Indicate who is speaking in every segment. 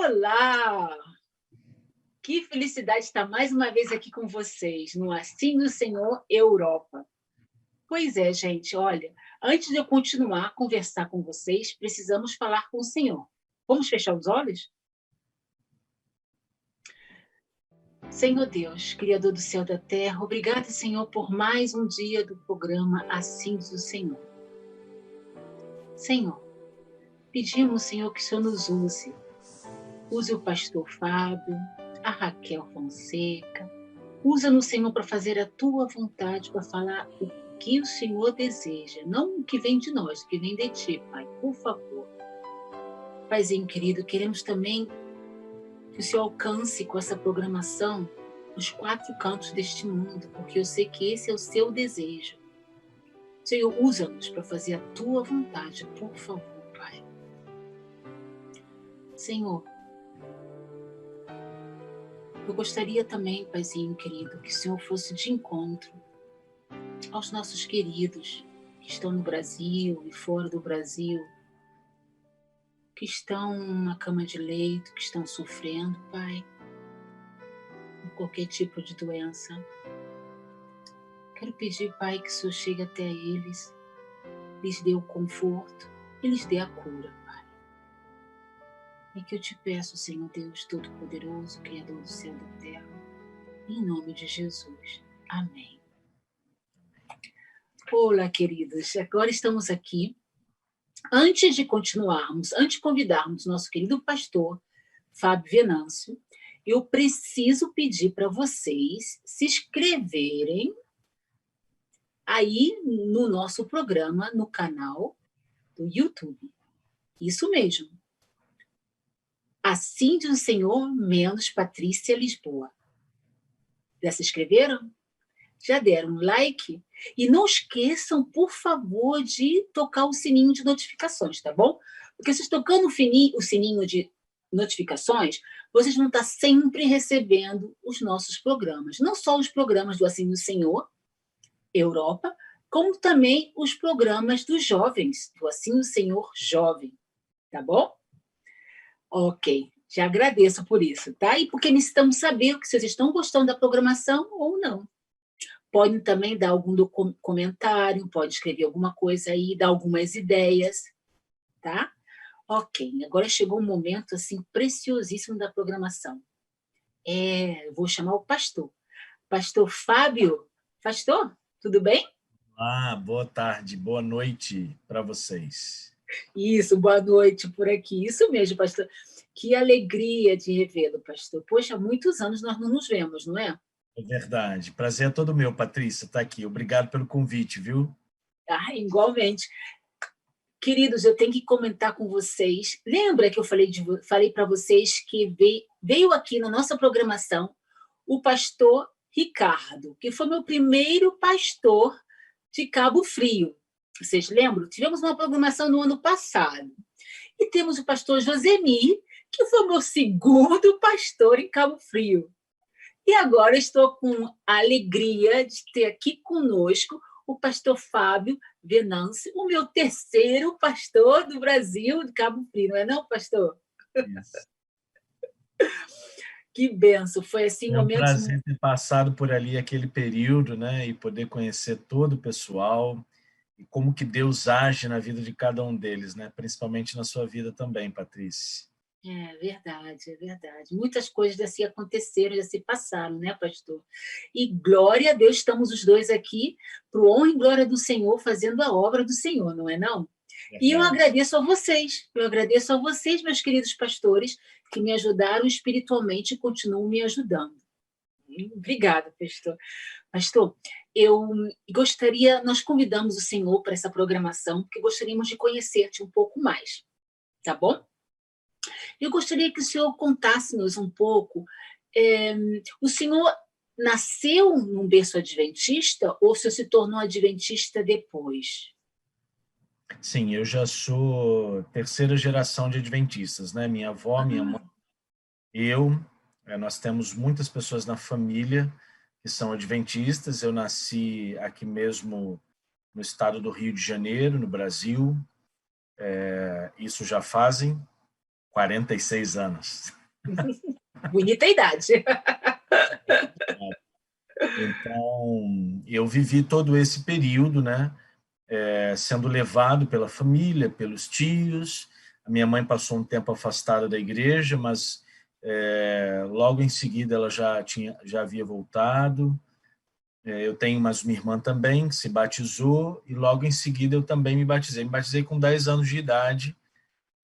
Speaker 1: Olá! Que felicidade estar mais uma vez aqui com vocês, no Assim do Senhor Europa. Pois é, gente, olha, antes de eu continuar a conversar com vocês, precisamos falar com o Senhor. Vamos fechar os olhos? Senhor Deus, Criador do céu e da terra, obrigado, Senhor, por mais um dia do programa Assim do Senhor. Senhor, pedimos, Senhor, que o Senhor nos use. Use o pastor Fábio, a Raquel Fonseca. Usa-nos, Senhor, para fazer a tua vontade, para falar o que o Senhor deseja, não o que vem de nós, o que vem de ti, Pai, por favor. Paizinho querido, queremos também que o Senhor alcance com essa programação os 4 cantos deste mundo, porque eu sei que esse é o seu desejo. Senhor, usa-nos para fazer a tua vontade, por favor, Pai. Senhor, eu gostaria também, Paizinho querido, que o Senhor fosse de encontro aos nossos queridos que estão no Brasil e fora do Brasil, que estão na cama de leito, que estão sofrendo, Pai, com qualquer tipo de doença. Quero pedir, Pai, que o Senhor chegue até eles, lhes dê o conforto e lhes dê a cura, Pai. É que eu te peço, Senhor Deus Todo-Poderoso, Criador do céu e da terra, em nome de Jesus. Amém. Olá, queridos. Agora estamos aqui. Antes de continuarmos, antes de convidarmos nosso querido pastor, Fábio Venâncio, eu preciso pedir para vocês se inscreverem aí no nosso programa, no canal do YouTube. Isso mesmo. Assim diz o Senhor, menos Patrícia Lisboa. Já se inscreveram? Já deram um like? E não esqueçam, por favor, de tocar o sininho de notificações, tá bom? Porque vocês tocando o sininho de notificações, vocês vão estar sempre recebendo os nossos programas. Não só os programas do Assim do Senhor, Europa, como também os programas dos jovens, do Assim do Senhor Jovem, tá bom? Ok, já agradeço por isso, tá? E porque necessitamos saber se vocês estão gostando da programação ou não. Podem também dar algum comentário, pode escrever alguma coisa aí, dar algumas ideias, tá? Ok, agora chegou um momento assim preciosíssimo da programação. Eu vou chamar o pastor. Pastor Fábio. Pastor, tudo bem?
Speaker 2: Boa tarde, boa noite para vocês.
Speaker 1: Isso, boa noite por aqui. Isso mesmo, pastor. Que alegria de revê-lo, pastor. Poxa, há muitos anos nós não nos vemos, não é?
Speaker 2: É verdade. Prazer é todo meu, Patrícia, estar aqui. Obrigado pelo convite, viu?
Speaker 1: Igualmente. Queridos, eu tenho que comentar com vocês. Lembra que eu falei para vocês que veio aqui na nossa programação o pastor Ricardo, que foi meu primeiro pastor de Cabo Frio. Vocês lembram? Tivemos uma programação no ano passado. E temos o pastor Josemi, que foi meu segundo pastor em Cabo Frio. E agora estou com a alegria de ter aqui conosco o pastor Fábio Venâncio, o meu terceiro pastor do Brasil, de Cabo Frio, não é não, pastor?
Speaker 2: Isso.
Speaker 1: Que benção, foi assim,
Speaker 2: É um prazer ter passado por ali aquele período, né, e poder conhecer todo o pessoal e como que Deus age na vida de cada um deles, né, principalmente na sua vida também, Patrícia.
Speaker 1: É verdade, é verdade. Muitas coisas já se aconteceram, já se passaram, né, pastor? E glória a Deus, estamos os dois aqui, para honra e glória do Senhor, fazendo a obra do Senhor, não é não? E eu agradeço a vocês, meus queridos pastores, que me ajudaram espiritualmente e continuam me ajudando. Obrigada, pastor. Pastor, nós convidamos o Senhor para essa programação, porque gostaríamos de conhecer-te um pouco mais, tá bom? Eu gostaria que o senhor contasse-nos um pouco, o senhor nasceu num berço adventista ou o senhor se tornou adventista depois?
Speaker 2: Sim, eu já sou terceira geração de adventistas, né? Minha avó, minha mãe, nós temos muitas pessoas na família que são adventistas. Eu nasci aqui mesmo no estado do Rio de Janeiro, no Brasil. Isso já fazem 46 anos.
Speaker 1: Bonita idade.
Speaker 2: Então, eu vivi todo esse período, né, sendo levado pela família, pelos tios. A minha mãe passou um tempo afastada da igreja, mas logo em seguida ela já havia voltado. Eu tenho mais uma irmã também que se batizou e logo em seguida eu também me batizei. Me batizei com 10 anos de idade.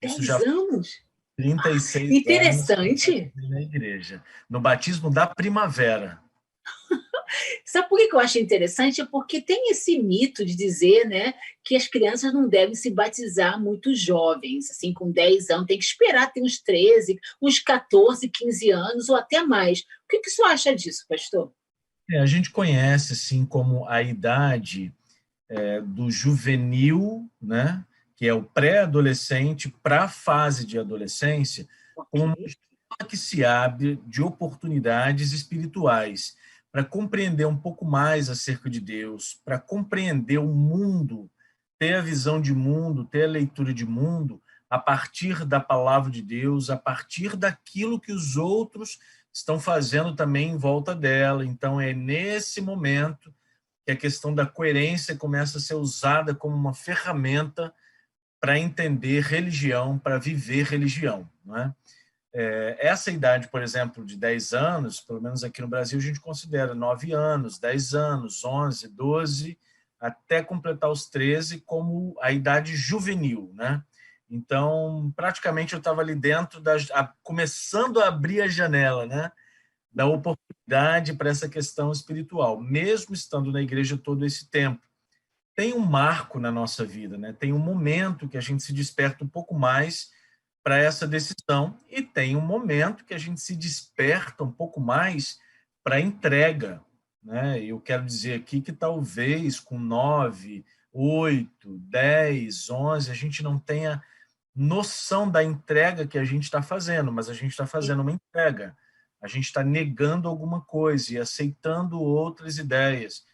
Speaker 2: Isso
Speaker 1: 10
Speaker 2: já
Speaker 1: anos?
Speaker 2: 36 anos que eu me
Speaker 1: Interessante.
Speaker 2: batizei na igreja, no batismo da primavera.
Speaker 1: Sabe por que eu acho interessante? É porque tem esse mito de dizer, né, que as crianças não devem se batizar muito jovens, assim, com 10 anos, tem que esperar ter uns 13, uns 14, 15 anos ou até mais. O que o senhor acha disso, pastor?
Speaker 2: A gente conhece assim como a idade do juvenil, né, que é o pré-adolescente para a fase de adolescência,
Speaker 1: Ok.
Speaker 2: como uma janela que se abre de oportunidades espirituais para compreender um pouco mais acerca de Deus, para compreender o mundo, ter a visão de mundo, ter a leitura de mundo a partir da palavra de Deus, a partir daquilo que os outros estão fazendo também em volta dela. Então, é nesse momento que a questão da coerência começa a ser usada como uma ferramenta para entender religião, para viver religião. Não é? Essa idade, por exemplo, de 10 anos, pelo menos aqui no Brasil, a gente considera 9 anos, 10 anos, 11, 12, até completar os 13 como a idade juvenil. Né? Então, praticamente eu estava ali dentro, começando a abrir a janela, né? Da oportunidade para essa questão espiritual, mesmo estando na igreja todo esse tempo. Tem um marco na nossa vida, né? Tem um momento que a gente se desperta um pouco mais para essa decisão e tem um momento que a gente se desperta um pouco mais para a entrega, né? Eu quero dizer aqui que talvez com 9, 8, 10, 11, a gente não tenha noção da entrega que a gente está fazendo, mas a gente está fazendo uma entrega. A gente está negando alguma coisa e aceitando outras ideias.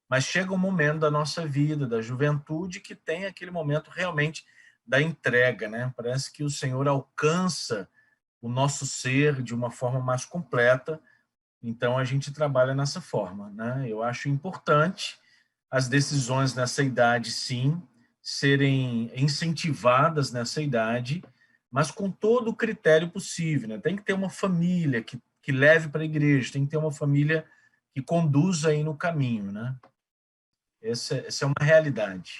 Speaker 2: Mas chega um momento da nossa vida, da juventude, que tem aquele momento realmente da entrega, né? Parece que o Senhor alcança o nosso ser de uma forma mais completa. Então a gente trabalha nessa forma, né? Eu acho importante as decisões nessa idade, sim, serem incentivadas nessa idade, mas com todo o critério possível, né? Tem que ter uma família que leve para a igreja, tem que ter uma família que conduza aí no caminho, né? Essa é uma realidade.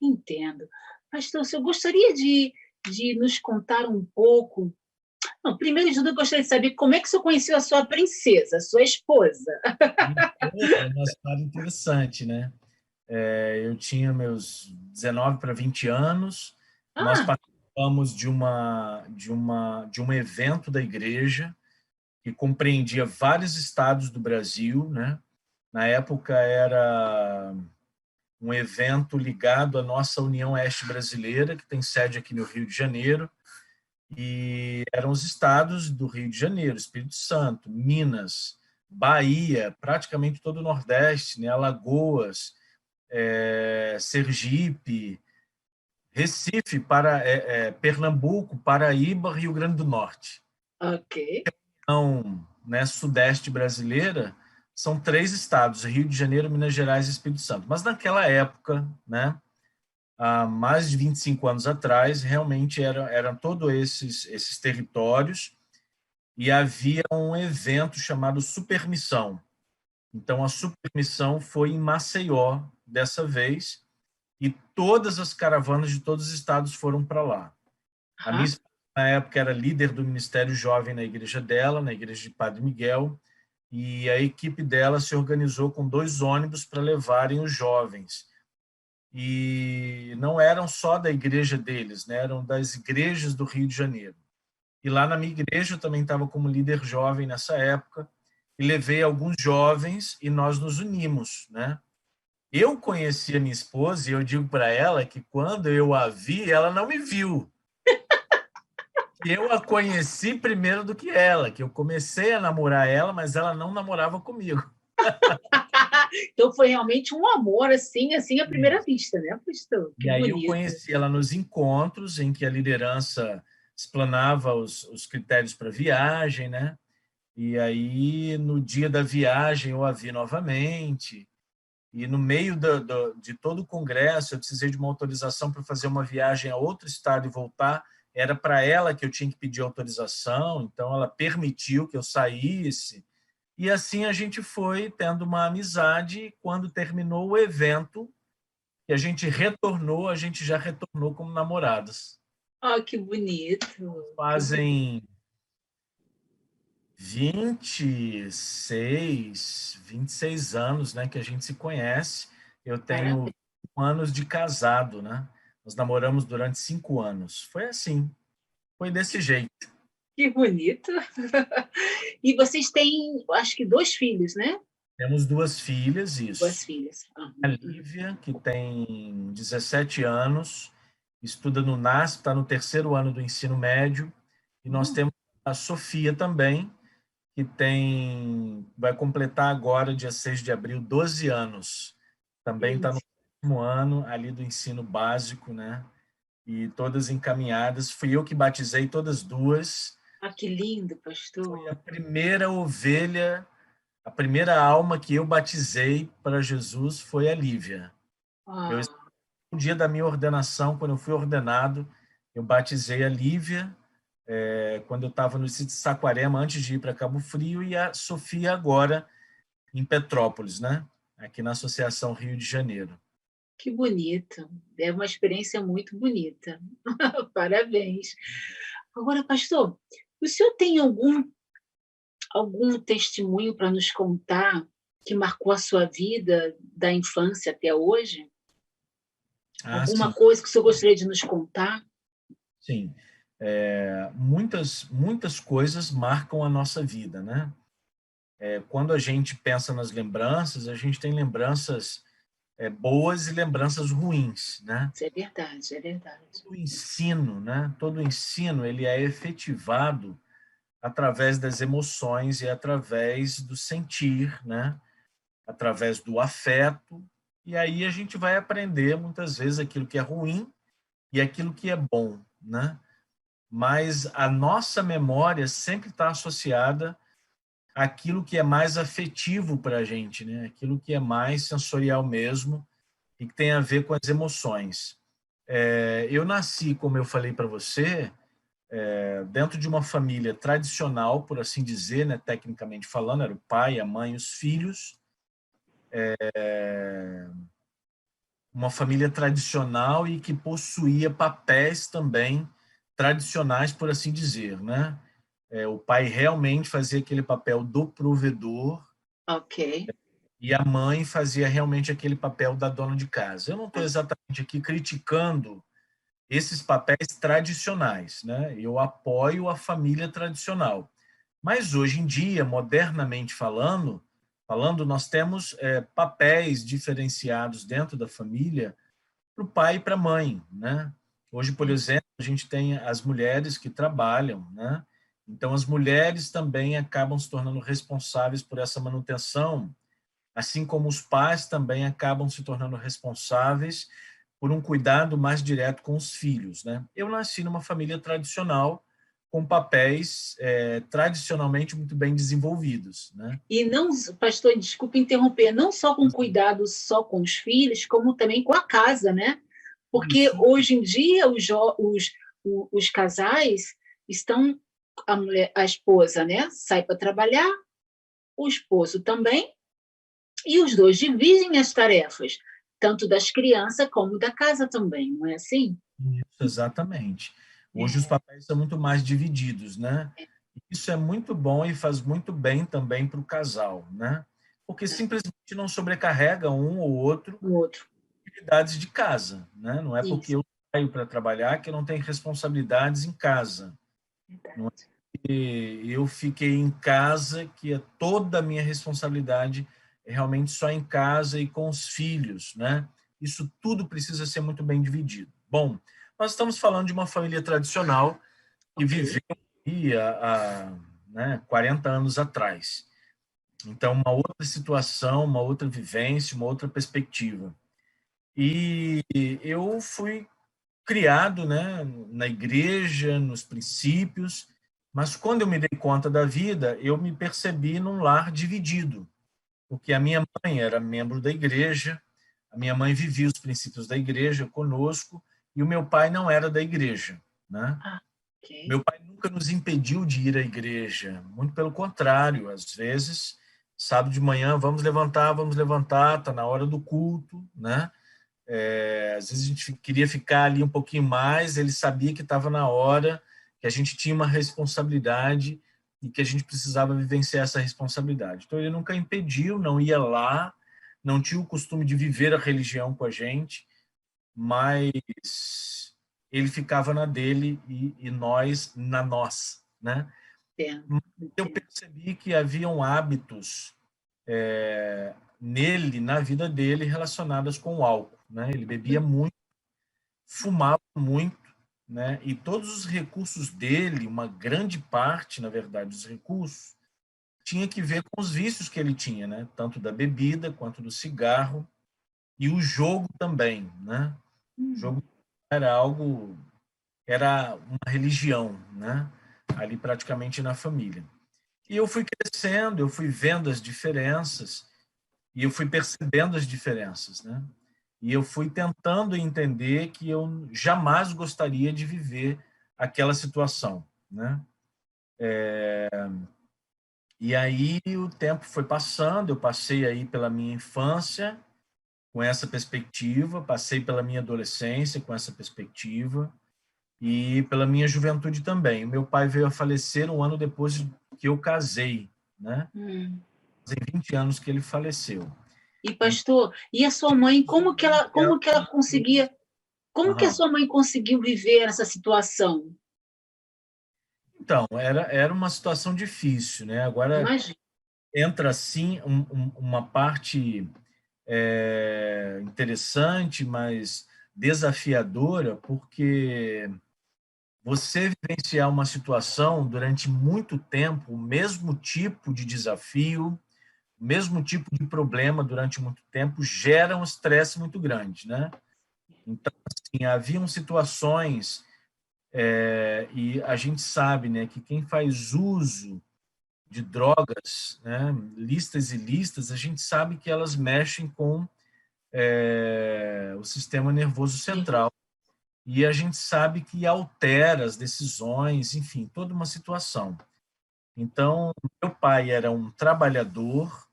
Speaker 1: Entendo. Pastor, o senhor gostaria de nos contar um pouco. Não, primeiro de tudo, eu gostaria de saber como é que o senhor conheceu a sua princesa, a sua esposa.
Speaker 2: É uma história interessante, né? Eu tinha meus 19 para 20 anos, nós
Speaker 1: Ah,
Speaker 2: participamos de um evento da igreja que compreendia vários estados do Brasil, né? Na época era um evento ligado à nossa União Oeste Brasileira, que tem sede aqui no Rio de Janeiro, e eram os estados do Rio de Janeiro, Espírito Santo, Minas, Bahia, praticamente todo o Nordeste, né? Alagoas, Sergipe, Recife, Pernambuco, Paraíba, Rio Grande do Norte.
Speaker 1: ok.
Speaker 2: Então, né, Sudeste brasileira, são 3 estados, Rio de Janeiro, Minas Gerais e Espírito Santo. Mas naquela época, né, há mais de 25 anos atrás, realmente eram todos esses territórios e havia um evento chamado Supermissão. Então, a Supermissão foi em Maceió dessa vez e todas as caravanas de todos os estados foram para lá. A minha
Speaker 1: Aham.
Speaker 2: esposa, na época, era líder do Ministério Jovem na igreja dela, na igreja de Padre Miguel, e a equipe dela se organizou com 2 ônibus para levarem os jovens. E não eram só da igreja deles, né? Eram das igrejas do Rio de Janeiro. E lá na minha igreja eu também estava como líder jovem nessa época, e levei alguns jovens e nós nos unimos, né? Eu conheci a minha esposa e eu digo para ela que quando eu a vi, ela não me viu. Eu a conheci primeiro do que ela, que eu comecei a namorar ela, mas ela não namorava comigo.
Speaker 1: Então foi realmente um amor, assim, à primeira vista, né, pastor?
Speaker 2: E
Speaker 1: Que
Speaker 2: aí eu
Speaker 1: bonito.
Speaker 2: conheci ela nos encontros em que a liderança explanava os critérios para viagem, né? E aí, no dia da viagem, eu a vi novamente. E no meio de todo o congresso, eu precisei de uma autorização para fazer uma viagem a outro estado e voltar. Era para ela que eu tinha que pedir autorização, então ela permitiu que eu saísse. E assim a gente foi tendo uma amizade. E quando terminou o evento, que a gente retornou, a gente já retornou como namorados.
Speaker 1: Oh, que bonito. Que bonito.
Speaker 2: Fazem 26 anos, né, que a gente se conhece. Eu tenho
Speaker 1: Parabéns.
Speaker 2: 5 anos de casado, né? Nós namoramos durante 5 anos. Foi assim, foi desse jeito.
Speaker 1: Que bonito. E vocês têm, acho que 2 filhos, né?
Speaker 2: Temos 2 filhas,
Speaker 1: 2
Speaker 2: isso.
Speaker 1: filhas.
Speaker 2: A
Speaker 1: Uhum, uhum.
Speaker 2: Lívia, que tem 17 anos, estuda no NASP, está no 3º ano do ensino médio. E nós
Speaker 1: Hum,
Speaker 2: temos a Sofia também, que vai completar agora, dia 6 de abril, 12 anos. Também está no
Speaker 1: delícia.
Speaker 2: último ano ali do ensino básico, né? E todas encaminhadas. Fui eu que batizei todas duas.
Speaker 1: Ah, que lindo,
Speaker 2: Foi a
Speaker 1: pastor.
Speaker 2: primeira ovelha, a primeira alma que eu batizei para Jesus foi a Lívia. Eu,
Speaker 1: Ah,
Speaker 2: no dia da minha ordenação, quando eu fui ordenado, eu batizei a Lívia, quando eu estava no sítio de Saquarema, antes de ir para Cabo Frio, e a Sofia agora, em Petrópolis, né? Aqui na Associação Rio de Janeiro.
Speaker 1: que bonito. É uma experiência muito bonita. Parabéns. Agora, pastor, o senhor tem algum testemunho para nos contar que marcou a sua vida da infância até hoje?
Speaker 2: Ah,
Speaker 1: Alguma
Speaker 2: sim,
Speaker 1: coisa que o senhor gostaria de nos contar?
Speaker 2: sim. Muitas coisas marcam a nossa vida, né? Quando a gente pensa nas lembranças, a gente tem lembranças boas e lembranças ruins, né?
Speaker 1: Isso é verdade, é verdade.
Speaker 2: O ensino, né? Todo ensino ele é efetivado através das emoções e através do sentir, né? Através do afeto. E aí a gente vai aprender muitas vezes aquilo que é ruim e aquilo que é bom, né? Mas a nossa memória sempre está associada àquilo que é mais afetivo para a gente, né? Aquilo que é mais sensorial mesmo e que tem a ver com as emoções. Eu nasci, como eu falei para você, dentro de uma família tradicional, por assim dizer, né? Tecnicamente falando, era o pai, a mãe, os filhos. Uma família tradicional e que possuía papéis também tradicionais, por assim dizer, né? O pai realmente fazia aquele papel do provedor
Speaker 1: Ok.
Speaker 2: e a mãe fazia realmente aquele papel da dona de casa. Eu não estou exatamente aqui criticando esses papéis tradicionais, né? Eu apoio a família tradicional. Mas hoje em dia, modernamente falando, nós temos papéis diferenciados dentro da família para o pai e para a mãe, né? Hoje, por exemplo, a gente tem as mulheres que trabalham, né? Então, as mulheres também acabam se tornando responsáveis por essa manutenção, assim como os pais também acabam se tornando responsáveis por um cuidado mais direto com os filhos, né? Eu nasci numa família tradicional com papéis tradicionalmente muito bem desenvolvidos, né?
Speaker 1: E não, pastor, desculpe interromper, não só com cuidado só com os filhos, como também com a casa, né? Porque
Speaker 2: Isso,
Speaker 1: hoje em dia os casais estão, a esposa, né, sai para trabalhar, o esposo também, e os dois dividem as tarefas, tanto das crianças como da casa também, não é assim?
Speaker 2: isso, exatamente. Hoje os
Speaker 1: É,
Speaker 2: papéis são muito mais divididos, né? Isso é muito bom e faz muito bem também para o casal, né? Porque
Speaker 1: é,
Speaker 2: simplesmente não sobrecarrega um ou outro
Speaker 1: o outro.
Speaker 2: atividades de casa, né? Não é porque
Speaker 1: Isso,
Speaker 2: eu saio para trabalhar que eu não tenho responsabilidades em casa. Não é
Speaker 1: verdade.
Speaker 2: porque eu fiquei em casa que é toda a minha responsabilidade é realmente só em casa e com os filhos, né? Isso tudo precisa ser muito bem dividido. Bom, nós estamos falando de uma família tradicional que
Speaker 1: Ok.
Speaker 2: viveu aí né, 40 anos atrás. Então, uma outra situação, uma outra vivência, uma outra perspectiva. E eu fui criado, né, na igreja, nos princípios, mas quando eu me dei conta da vida, eu me percebi num lar dividido, porque a minha mãe era membro da igreja, a minha mãe vivia os princípios da igreja conosco, e o meu pai não era da igreja, né?
Speaker 1: Ah, ok.
Speaker 2: Meu pai nunca nos impediu de ir à igreja, muito pelo contrário, às vezes, sábado de manhã, vamos levantar, tá na hora do culto, né? Às vezes a gente queria ficar ali um pouquinho mais, ele sabia que estava na hora, que a gente tinha uma responsabilidade e que a gente precisava vivenciar essa responsabilidade. Então ele nunca impediu, não ia lá, não tinha o costume de viver a religião com a gente, mas ele ficava na dele e nós na nossa, né?
Speaker 1: Entendo,
Speaker 2: Eu
Speaker 1: entendo.
Speaker 2: percebi que haviam hábitos nele, na vida dele, relacionadas com o álcool, né? Ele bebia muito, fumava muito, né? E todos os recursos dele, uma grande parte, na verdade, dos recursos, tinha que ver com os vícios que ele tinha, né? Tanto da bebida quanto do cigarro e o jogo também, né? O jogo era algo, era uma religião, né? Ali praticamente na família. E eu fui crescendo, eu fui vendo as diferenças e eu fui percebendo as diferenças, né? E eu fui tentando entender que eu jamais gostaria de viver aquela situação, né? E aí o tempo foi passando, eu passei aí pela minha infância com essa perspectiva, passei pela minha adolescência com essa perspectiva e pela minha juventude também. Meu pai veio a falecer um ano depois que eu casei, né?
Speaker 1: Hum.
Speaker 2: Fazem 20 anos que ele faleceu.
Speaker 1: E pastor, e a sua mãe, como que ela conseguia, como que a
Speaker 2: Uhum.
Speaker 1: sua mãe conseguiu viver essa situação?
Speaker 2: Então, era uma situação difícil, né? Agora
Speaker 1: Imagina.
Speaker 2: entra, assim, uma parte interessante, mas desafiadora, porque você vivenciar uma situação durante muito tempo, o mesmo tipo de desafio, o mesmo tipo de problema durante muito tempo, gera um estresse muito grande, né? Então, assim, haviam situações, e a gente sabe, né, que quem faz uso de drogas, né, listas e listas, a gente sabe que elas mexem com o sistema nervoso central. E a gente sabe que altera as decisões, enfim, toda uma situação. Então, meu pai era um trabalhador,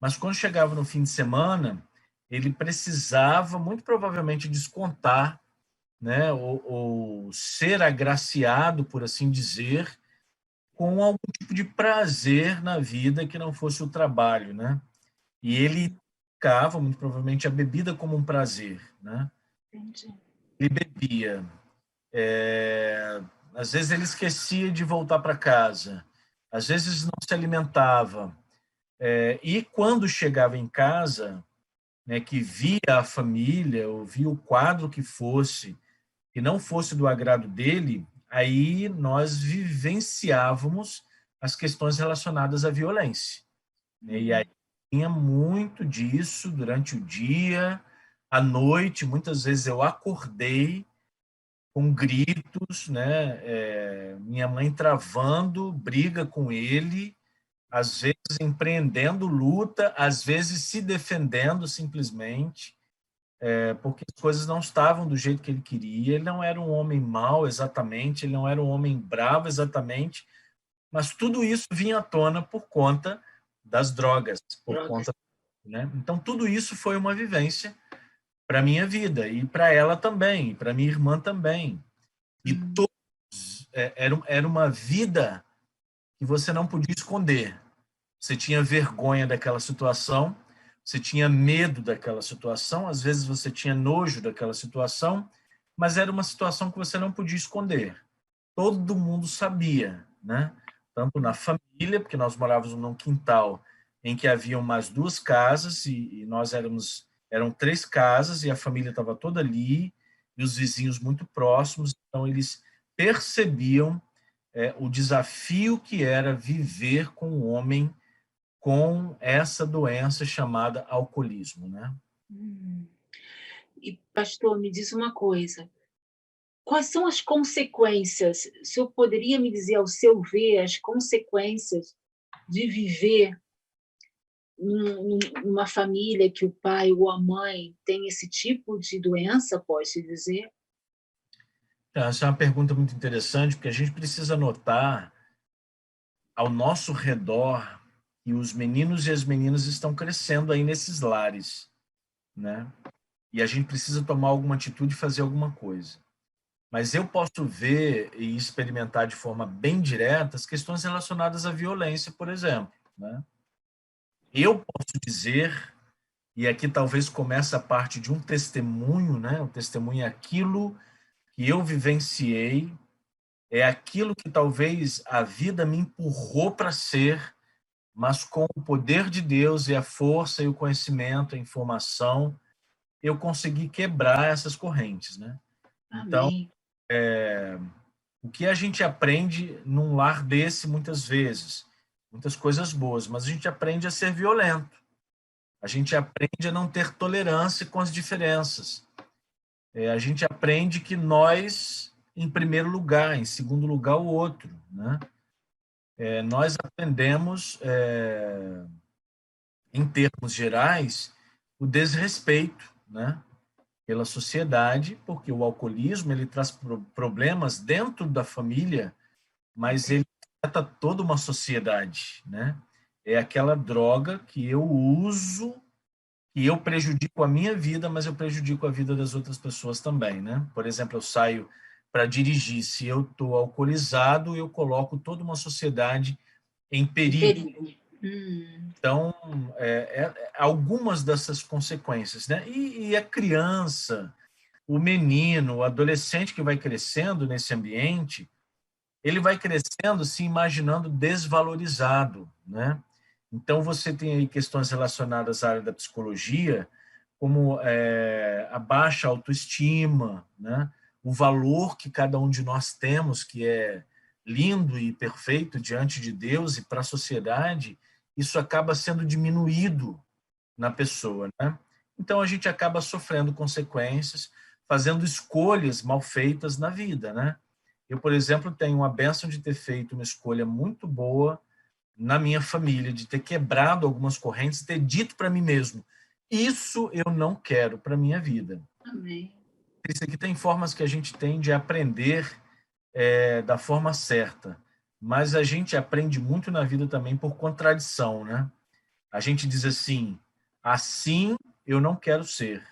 Speaker 2: mas quando chegava no fim de semana, ele precisava, muito provavelmente, descontar, né, ou ser agraciado, por assim dizer, com algum tipo de prazer na vida que não fosse o trabalho, né? E ele ficava, muito provavelmente, a bebida como um prazer, né?
Speaker 1: Entendi.
Speaker 2: Ele bebia. Às vezes ele esquecia de voltar para casa, às vezes não se alimentava. E quando chegava em casa, né, que via a família, ou via o quadro que fosse, que não fosse do agrado dele, aí nós vivenciávamos as questões relacionadas à violência, né? E aí tinha muito disso durante o dia, à noite, muitas vezes eu acordei com gritos, né? Minha mãe travando briga com ele, às vezes empreendendo luta, às vezes se defendendo simplesmente, porque as coisas não estavam do jeito que ele queria. Ele não era um homem mau exatamente, ele não era um homem bravo exatamente, mas tudo isso vinha à tona por conta das drogas, por
Speaker 1: Drogas.
Speaker 2: conta, né? Então tudo isso foi uma vivência para minha vida e para ela também, e para minha irmã também. E era uma vida que você não podia esconder. Você tinha vergonha daquela situação, você tinha medo daquela situação, às vezes você tinha nojo daquela situação, mas era uma situação que você não podia esconder. Todo mundo sabia, né? Tanto na família, porque nós morávamos num quintal em que haviam mais duas casas e nós eram três casas e a família estava toda ali e os vizinhos muito próximos, então eles percebiam o desafio que era viver com um homem com essa doença chamada alcoolismo, né?
Speaker 1: Hum. E, pastor, me diz uma coisa. quais são as consequências? O senhor poderia me dizer, ao seu ver, as consequências de viver numa família que o pai ou a mãe tem esse tipo de doença, pode-se dizer?
Speaker 2: Essa é uma pergunta muito interessante, porque a gente precisa notar ao nosso redor que os meninos e as meninas estão crescendo aí nesses lares, né? E a gente precisa tomar alguma atitude e fazer alguma coisa. Mas eu posso ver e experimentar de forma bem direta as questões relacionadas à violência, por exemplo, né? Eu posso dizer, e aqui talvez comece a parte de um testemunho, né? O testemunho é aquilo que eu vivenciei, é aquilo que talvez a vida me empurrou para ser, mas com o poder de Deus e a força e o conhecimento, a informação, eu consegui quebrar essas correntes, né? Então,
Speaker 1: Amém.
Speaker 2: o que a gente aprende num lar desse, muitas vezes, muitas coisas boas, mas a gente aprende a ser violento, a gente aprende a não ter tolerância com as diferenças, a gente aprende que nós, em primeiro lugar, em segundo lugar, o outro, né? Nós aprendemos, em termos gerais, o desrespeito, né, pela sociedade, porque o alcoolismo ele traz problemas dentro da família, mas ele afeta toda uma sociedade, né? É aquela droga que eu uso, que eu prejudico a minha vida, mas eu prejudico a vida das outras pessoas também, né? Por exemplo, eu saio para dirigir, se eu estou alcoolizado, eu coloco toda uma sociedade em
Speaker 1: Em
Speaker 2: perigo.
Speaker 1: perigo.
Speaker 2: Então, algumas dessas consequências, né? E a criança, o menino, o adolescente que vai crescendo nesse ambiente, ele vai crescendo se imaginando desvalorizado, né? Então, você tem aí questões relacionadas à área da psicologia, como a baixa autoestima, né? O valor que cada um de nós temos, que é lindo e perfeito diante de Deus e para a sociedade, isso acaba sendo diminuído na pessoa, né? Então, a gente acaba sofrendo consequências, fazendo escolhas mal feitas na vida, né? Eu, por exemplo, tenho a bênção de ter feito uma escolha muito boa na minha família, de ter quebrado algumas correntes e ter dito para mim mesmo: isso eu não quero para minha vida.
Speaker 1: Amém.
Speaker 2: Isso aqui tem formas que a gente tem de aprender da forma certa, mas a gente aprende muito na vida também por contradição, né? A gente diz assim: assim eu não quero ser,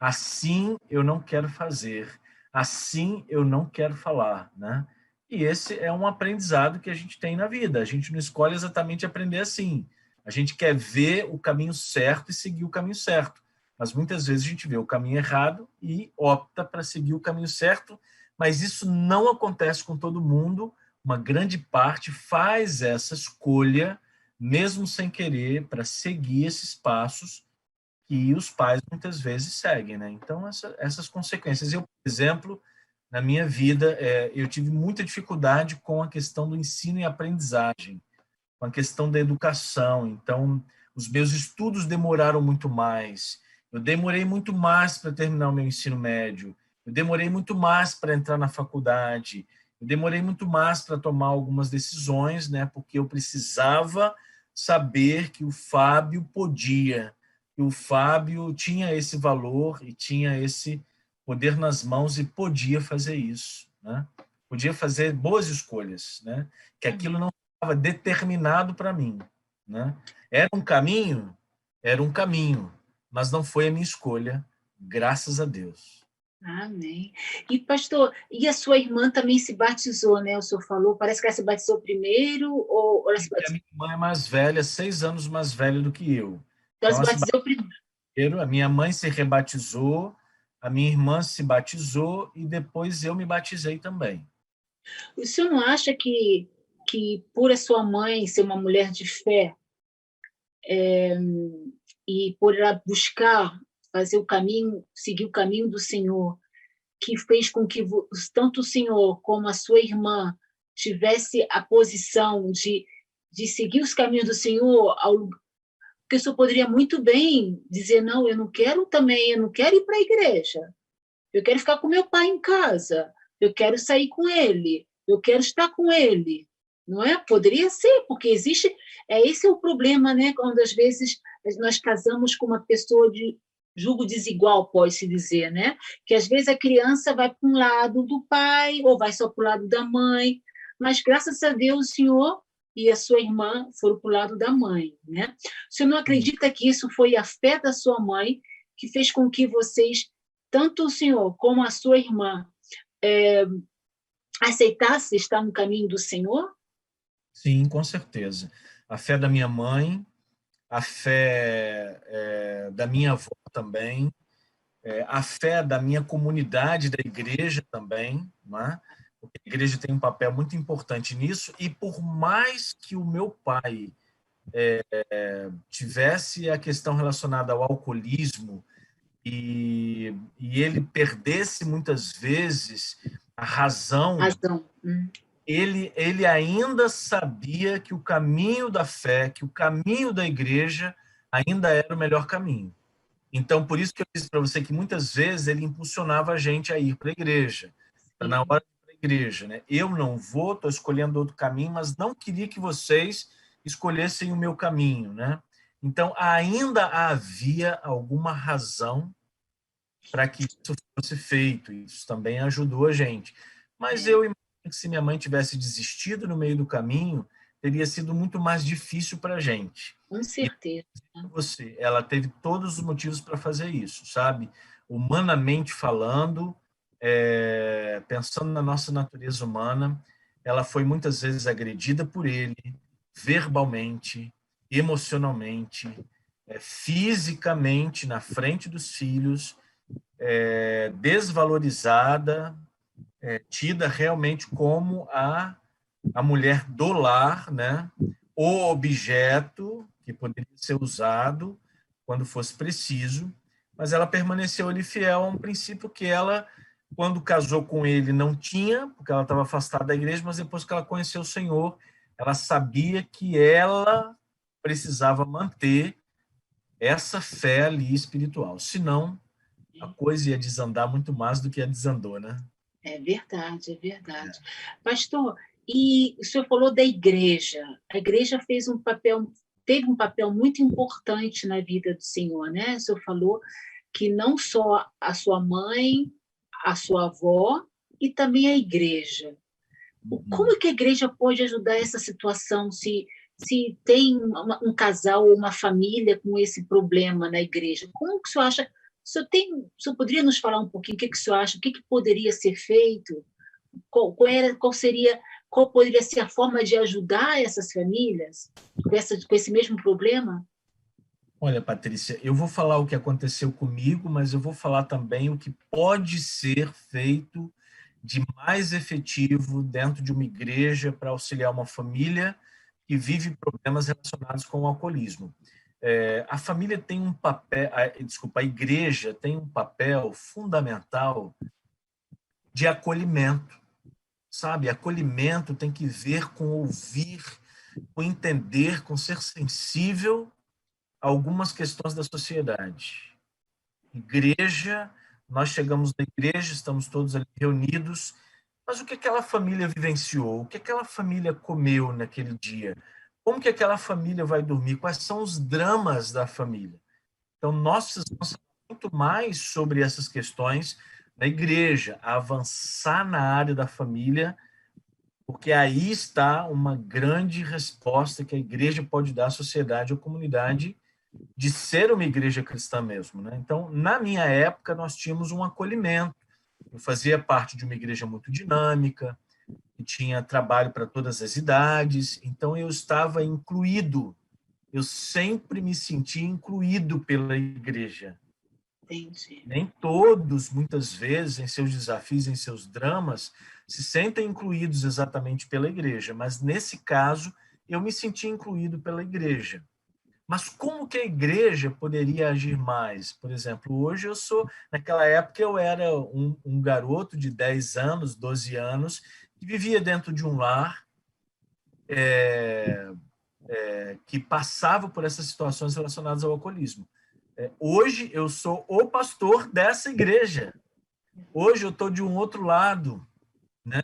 Speaker 2: assim eu não quero fazer, assim eu não quero falar, né? E esse é um aprendizado que a gente tem na vida. A gente não escolhe exatamente aprender assim. A gente quer ver o caminho certo e seguir o caminho certo. Mas muitas vezes a gente vê o caminho errado e opta para seguir o caminho certo, mas isso não acontece com todo mundo. Uma grande parte faz essa escolha, mesmo sem querer, para seguir esses passos que os pais muitas vezes seguem, né? Então, essas consequências. Eu, por exemplo, na minha vida, eu tive muita dificuldade com a questão do ensino e aprendizagem, com a questão da educação. Então, os meus estudos demoraram muito mais. Eu demorei muito mais para terminar o meu ensino médio. Eu demorei muito mais para entrar na faculdade. Eu demorei muito mais para tomar algumas decisões, né? Porque eu precisava saber que o Fábio podia, que o Fábio tinha esse valor e tinha esse poder nas mãos e podia fazer isso, né? Podia fazer boas escolhas, né? Que aquilo não estava determinado para mim, né? Era um caminho, mas não foi a minha escolha, graças a Deus.
Speaker 1: Amém. E, pastor, e a sua irmã também se batizou, né? O senhor falou, parece que ela se batizou primeiro, ou ela se
Speaker 2: A
Speaker 1: batizou?
Speaker 2: minha irmã é mais velha, 6 anos mais velha do que eu.
Speaker 1: Então, ela
Speaker 2: Então,
Speaker 1: se
Speaker 2: ela se
Speaker 1: batizou primeiro.
Speaker 2: batizou, a minha mãe se rebatizou, a minha irmã se batizou e depois eu me batizei também.
Speaker 1: O senhor não acha que por a sua mãe ser uma mulher de fé, e por ela buscar fazer o caminho, seguir o caminho do Senhor, que fez com que tanto o senhor como a sua irmã tivesse a posição de seguir os caminhos do Senhor, porque o senhor poderia muito bem dizer, não, eu não quero também, eu não quero ir para a igreja, eu quero ficar com meu pai em casa. eu quero sair com ele, eu quero estar com ele. Não é? Poderia ser, porque existe. Esse é o problema, né? Quando às vezes nós casamos com uma pessoa de julgo desigual, pode-se dizer, né? Que às vezes a criança vai para um lado do pai ou vai só para o lado da mãe, mas graças a Deus o senhor e a sua irmã foram para o lado da mãe, né? O senhor não acredita que isso foi a fé da sua mãe que fez com que vocês, tanto o senhor como a sua irmã, aceitassem estar no caminho do Senhor?
Speaker 2: Sim, com certeza. A fé da minha mãe, a fé da minha avó também, a fé da minha comunidade, da igreja também, né? Porque a igreja tem um papel muito importante nisso, e por mais que o meu pai tivesse a questão relacionada ao alcoolismo e ele perdesse muitas vezes a razão,
Speaker 1: Razão.
Speaker 2: ele ainda sabia que o caminho da fé, que o caminho da igreja ainda era o melhor caminho. Então, por isso que eu disse para você que muitas vezes ele impulsionava a gente a ir para a igreja, na hora de ir para a igreja, né? Eu não vou, estou escolhendo outro caminho, mas não queria que vocês escolhessem o meu caminho, né? Então, ainda havia alguma razão para que isso fosse feito. Isso também ajudou a gente. Mas eu imagino que se minha mãe tivesse desistido no meio do caminho, teria sido muito mais difícil para a gente.
Speaker 1: Com certeza.
Speaker 2: Você, ela teve todos os motivos para fazer isso, sabe? Humanamente falando, pensando na nossa natureza humana, ela foi muitas vezes agredida por ele, verbalmente, emocionalmente, fisicamente, na frente dos filhos, desvalorizada, tida realmente como a mulher do lar, né? O objeto que poderia ser usado quando fosse preciso, mas ela permaneceu ali fiel a um princípio que ela, quando casou com ele, não tinha, porque ela estava afastada da igreja, mas depois que ela conheceu o Senhor, ela sabia que ela precisava manter essa fé ali espiritual, senão a coisa ia desandar muito mais do que a desandou, né?
Speaker 1: É verdade, é verdade. Pastor, e o senhor falou da igreja. A igreja teve um papel muito importante na vida do Senhor, né? O senhor falou que não só a sua mãe, a sua avó e também a igreja. Como é que a igreja pode ajudar essa situação se tem um casal ou uma família com esse problema na igreja? Como que o senhor acha? O senhor poderia nos falar um pouquinho o que o senhor acha? O que poderia ser feito? Qual poderia ser a forma de ajudar essas famílias com esse mesmo problema?
Speaker 2: Olha, Patrícia, eu vou falar o que aconteceu comigo, mas eu vou falar também o que pode ser feito de mais efetivo dentro de uma igreja para auxiliar uma família que vive problemas relacionados com o alcoolismo. A família tem um papel, a igreja tem um papel fundamental de acolhimento, sabe? Acolhimento tem que ver com ouvir, com entender, com ser sensível a algumas questões da sociedade. Igreja, nós chegamos na igreja, estamos todos ali reunidos, mas o que aquela família vivenciou? O que aquela família comeu naquele dia? Como que aquela família vai dormir? Quais são os dramas da família? Então, nós precisamos saber muito mais sobre essas questões na igreja, avançar na área da família, porque aí está uma grande resposta que a igreja pode dar à sociedade ou comunidade de ser uma igreja cristã mesmo, né? Então, na minha época, nós tínhamos um acolhimento. Eu fazia parte de uma igreja muito dinâmica, que tinha trabalho para todas as idades, então eu estava incluído. Eu sempre me senti incluído pela igreja.
Speaker 1: Entendi.
Speaker 2: Nem todos, muitas vezes, em seus desafios, em seus dramas, se sentem incluídos exatamente pela igreja, mas nesse caso, eu me senti incluído pela igreja. Mas como que a igreja poderia agir mais? Por exemplo, hoje naquela época eu era um garoto de 10 anos, 12 anos, que vivia dentro de um lar que passava por essas situações relacionadas ao alcoolismo. Hoje eu sou o pastor dessa igreja. Hoje eu estou de um outro lado. né?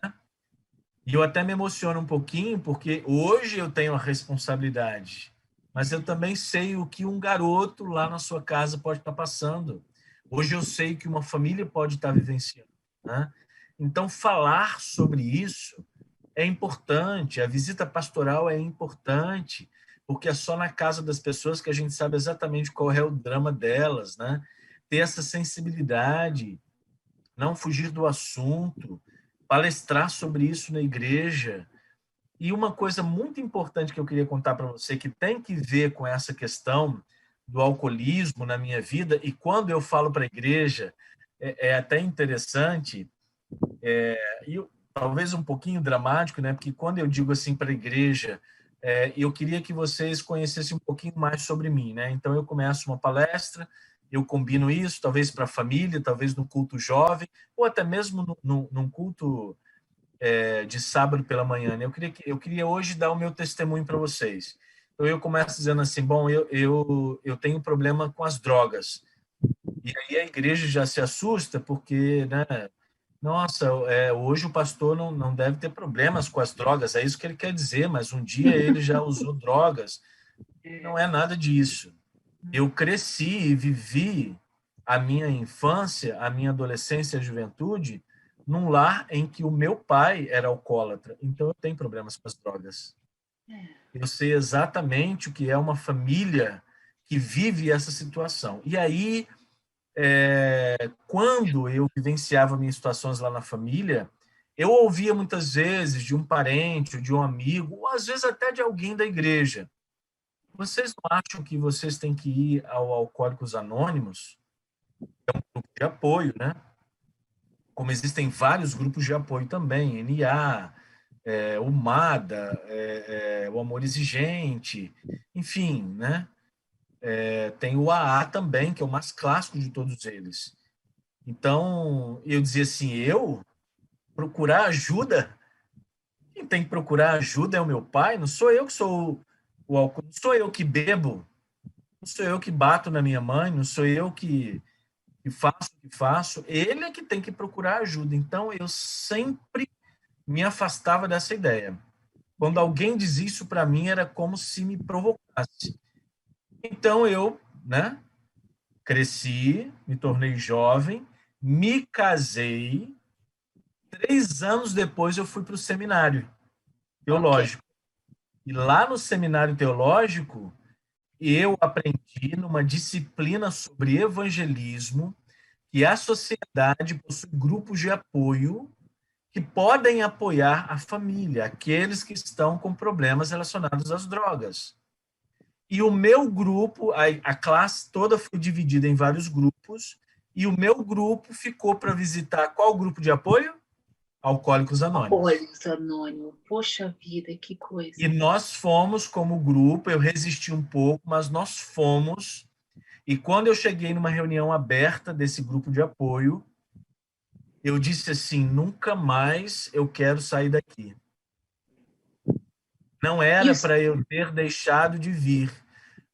Speaker 2: E eu até me emociono um pouquinho, porque hoje eu tenho a responsabilidade, mas eu também sei o que um garoto lá na sua casa pode estar passando. Hoje eu sei que uma família pode estar vivenciando, né? Então, falar sobre isso é importante, a visita pastoral é importante, porque é só na casa das pessoas que a gente sabe exatamente qual é o drama delas, né? Ter essa sensibilidade, não fugir do assunto, palestrar sobre isso na igreja. E uma coisa muito importante que eu queria contar para você, que tem que ver com essa questão do alcoolismo na minha vida, e quando eu falo para a igreja, é até interessante, e talvez um pouquinho dramático, né? Porque quando eu digo assim para a igreja, eu queria que vocês conhecessem um pouquinho mais sobre mim, né? Então eu começo uma palestra, eu combino isso, talvez para a família, talvez no culto jovem, ou até mesmo num culto de sábado pela manhã, né? Eu queria hoje dar o meu testemunho para vocês. Então eu começo dizendo assim, bom, eu tenho um problema com as drogas. E aí a igreja já se assusta porque, né? Nossa, hoje o pastor não deve ter problemas com as drogas, é isso que ele quer dizer, mas um dia ele já usou drogas. E não é nada disso. Eu cresci e vivi a minha infância, a minha adolescência e a juventude num lar em que o meu pai era alcoólatra, então eu tenho problemas com as drogas. Eu sei exatamente o que é uma família que vive essa situação. E aí, quando eu vivenciava minhas situações lá na família, eu ouvia muitas vezes de um parente, ou de um amigo, ou às vezes até de alguém da igreja: vocês não acham que vocês têm que ir ao Alcoólicos Anônimos? Grupo de apoio, né? Como existem vários grupos de apoio também, NA, o MADA, o Amor Exigente, enfim, né? Tem o AA também, que é o mais clássico de todos eles. Então, eu dizia assim, eu procurar ajuda? Quem tem que procurar ajuda é o meu pai, não sou eu que sou o álcool, não sou eu que bebo, não sou eu que bato na minha mãe, não sou eu que faço o que faço, ele é que tem que procurar ajuda. Então, eu sempre me afastava dessa ideia. Quando alguém diz isso para mim, era como se me provocasse. Então, eu, né, cresci, me tornei jovem, me casei. 3 anos depois, eu fui para o seminário
Speaker 1: Ok.
Speaker 2: teológico. E lá no seminário teológico, eu aprendi numa disciplina sobre evangelismo que a sociedade possui grupos de apoio que podem apoiar a família, aqueles que estão com problemas relacionados às drogas. E o meu grupo, a classe toda foi dividida em vários grupos, e o meu grupo ficou para visitar qual grupo de apoio? Alcoólicos Anônimos.
Speaker 1: Alcoólicos Anônimos. Poxa vida, que
Speaker 2: E
Speaker 1: coisa.
Speaker 2: nós fomos como grupo, eu resisti um pouco, mas nós fomos. E quando eu cheguei numa reunião aberta desse grupo de apoio, eu disse assim: nunca mais eu quero sair daqui. Não
Speaker 1: E
Speaker 2: era
Speaker 1: os...
Speaker 2: para eu ter deixado de vir,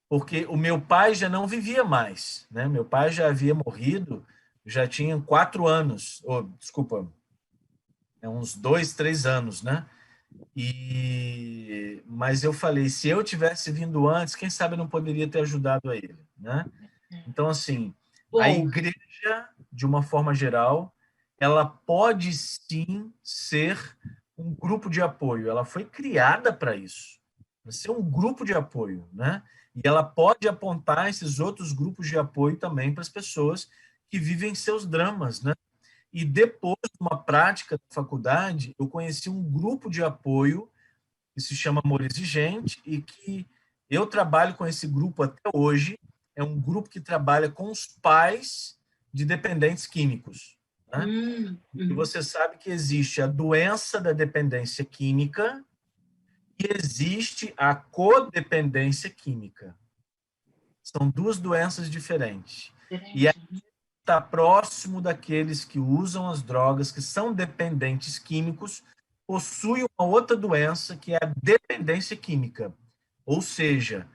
Speaker 2: porque o meu pai já não vivia mais, né? Meu pai já havia morrido, já tinha 4 anos, ou desculpa, uns 2, 3 anos, né? Mas eu falei, se eu tivesse vindo antes, quem sabe eu não poderia ter ajudado a ele, né? Então, assim, a
Speaker 1: Bom,
Speaker 2: igreja, de uma forma geral, ela pode sim ser um grupo de apoio. Ela foi criada para isso, para ser um grupo de apoio, né? E ela pode apontar esses outros grupos de apoio também para as pessoas que vivem seus dramas, né? E depois de uma prática da faculdade, eu conheci um grupo de apoio que se chama Amor Exigente e que eu trabalho com esse grupo até hoje. É um grupo que trabalha com os pais de dependentes químicos, né? E
Speaker 1: uhum.
Speaker 2: você sabe que existe a doença da dependência química e existe a codependência química. São duas doenças diferentes. E
Speaker 1: Diferente.
Speaker 2: está próximo daqueles que usam as drogas, que são dependentes químicos, possui uma outra doença que é a dependência química. Ou seja,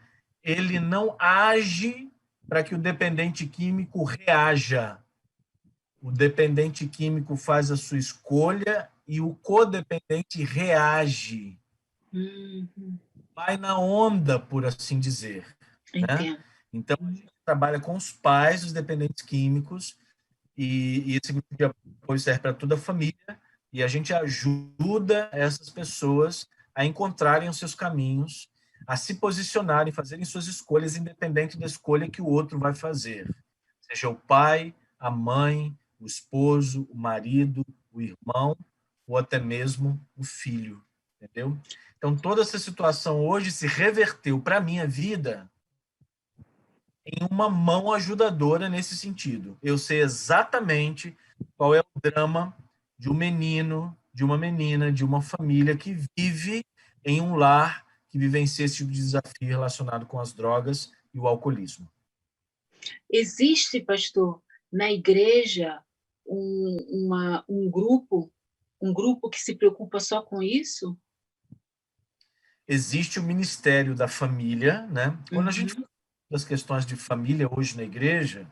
Speaker 2: ele não age para que o dependente químico reaja. O dependente químico faz a sua escolha e o codependente reage, vai na onda, por assim dizer, né?
Speaker 1: Entendo.
Speaker 2: Então, a gente trabalha com os pais dos dependentes químicos e esse grupo de apoio serve para toda a família e a gente ajuda essas pessoas a encontrarem os seus caminhos, a se posicionarem, fazerem suas escolhas, independente da escolha que o outro vai fazer. Seja o pai, a mãe, o esposo, o marido, o irmão, ou até mesmo o filho, entendeu? Então, toda essa situação hoje se reverteu para a minha vida em uma mão ajudadora nesse sentido. Eu sei exatamente qual é o drama de um menino, de uma menina, de uma família que vive em um lar que vivencia esse tipo de desafio relacionado com as drogas e o alcoolismo.
Speaker 1: Existe, pastor, na igreja um grupo que se preocupa só com isso?
Speaker 2: Existe o Ministério da Família, né? Quando a gente
Speaker 1: Uhum,
Speaker 2: fala das questões de família hoje na igreja,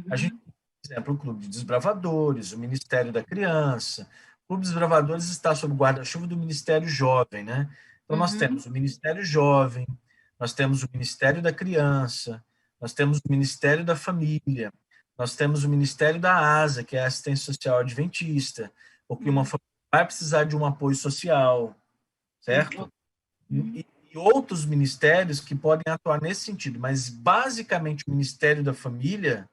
Speaker 2: a gente,
Speaker 1: uhum,
Speaker 2: por exemplo, o Clube de Desbravadores, o Ministério da Criança. O Clube de Desbravadores está sob o guarda-chuva do Ministério Jovem, né? Então, nós
Speaker 1: uhum.
Speaker 2: temos o Ministério Jovem, nós temos o Ministério da Criança, nós temos o Ministério da Família, nós temos o Ministério da ASA, que é a Assistência Social Adventista, porque uma família vai precisar de um apoio social, certo?
Speaker 1: Uhum.
Speaker 2: E outros ministérios que podem atuar nesse sentido, mas basicamente o Ministério da Família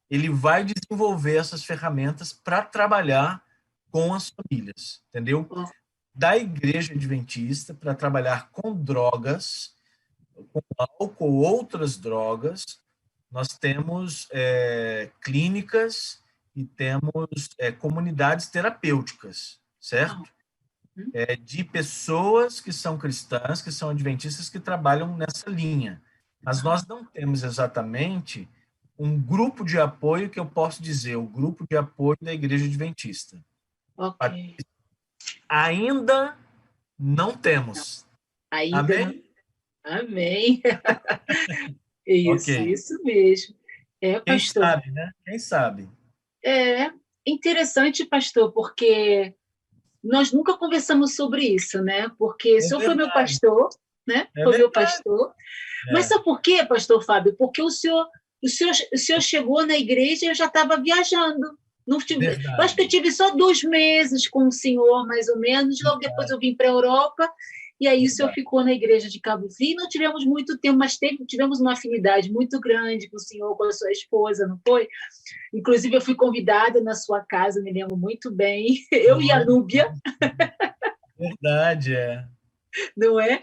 Speaker 2: ele vai desenvolver essas ferramentas para trabalhar com as famílias, entendeu?
Speaker 1: Ó,
Speaker 2: Da Igreja Adventista para trabalhar com drogas, com álcool ou outras drogas, nós temos clínicas e temos comunidades terapêuticas,
Speaker 1: uau.
Speaker 2: certo? De pessoas que são cristãs, que são adventistas, que trabalham nessa linha. Mas nós não temos exatamente um grupo de apoio que eu posso dizer, o grupo de apoio da Igreja Adventista.
Speaker 1: Ok.
Speaker 2: Ainda não
Speaker 1: Não,
Speaker 2: temos.
Speaker 1: ainda não.
Speaker 2: Amém?
Speaker 1: Amém.
Speaker 2: Ok.
Speaker 1: Isso mesmo. É,
Speaker 2: Quem
Speaker 1: pastor.
Speaker 2: sabe, né? Quem sabe?
Speaker 1: É interessante, pastor, porque nós nunca conversamos sobre isso, né? Porque o
Speaker 2: É
Speaker 1: senhor foi meu
Speaker 2: verdade.
Speaker 1: pastor, né?
Speaker 2: É
Speaker 1: Foi meu
Speaker 2: verdade.
Speaker 1: pastor. Mas
Speaker 2: É
Speaker 1: sabe por quê, pastor Fábio? Porque o senhor chegou na igreja e eu já estava viajando. Não tive, eu acho que eu
Speaker 2: verdade.
Speaker 1: tive só 2 meses com o senhor, mais ou menos. Logo depois eu vim para a Europa, e aí o senhor
Speaker 2: Verdade.
Speaker 1: ficou na igreja de Cabo Frio. Não tivemos muito tempo, mas tivemos uma afinidade muito grande com o senhor, com a sua esposa, não foi? Inclusive, eu fui convidada na sua casa, me lembro muito bem, eu e a
Speaker 2: Olha,
Speaker 1: Núbia,
Speaker 2: verdade, é.
Speaker 1: não é?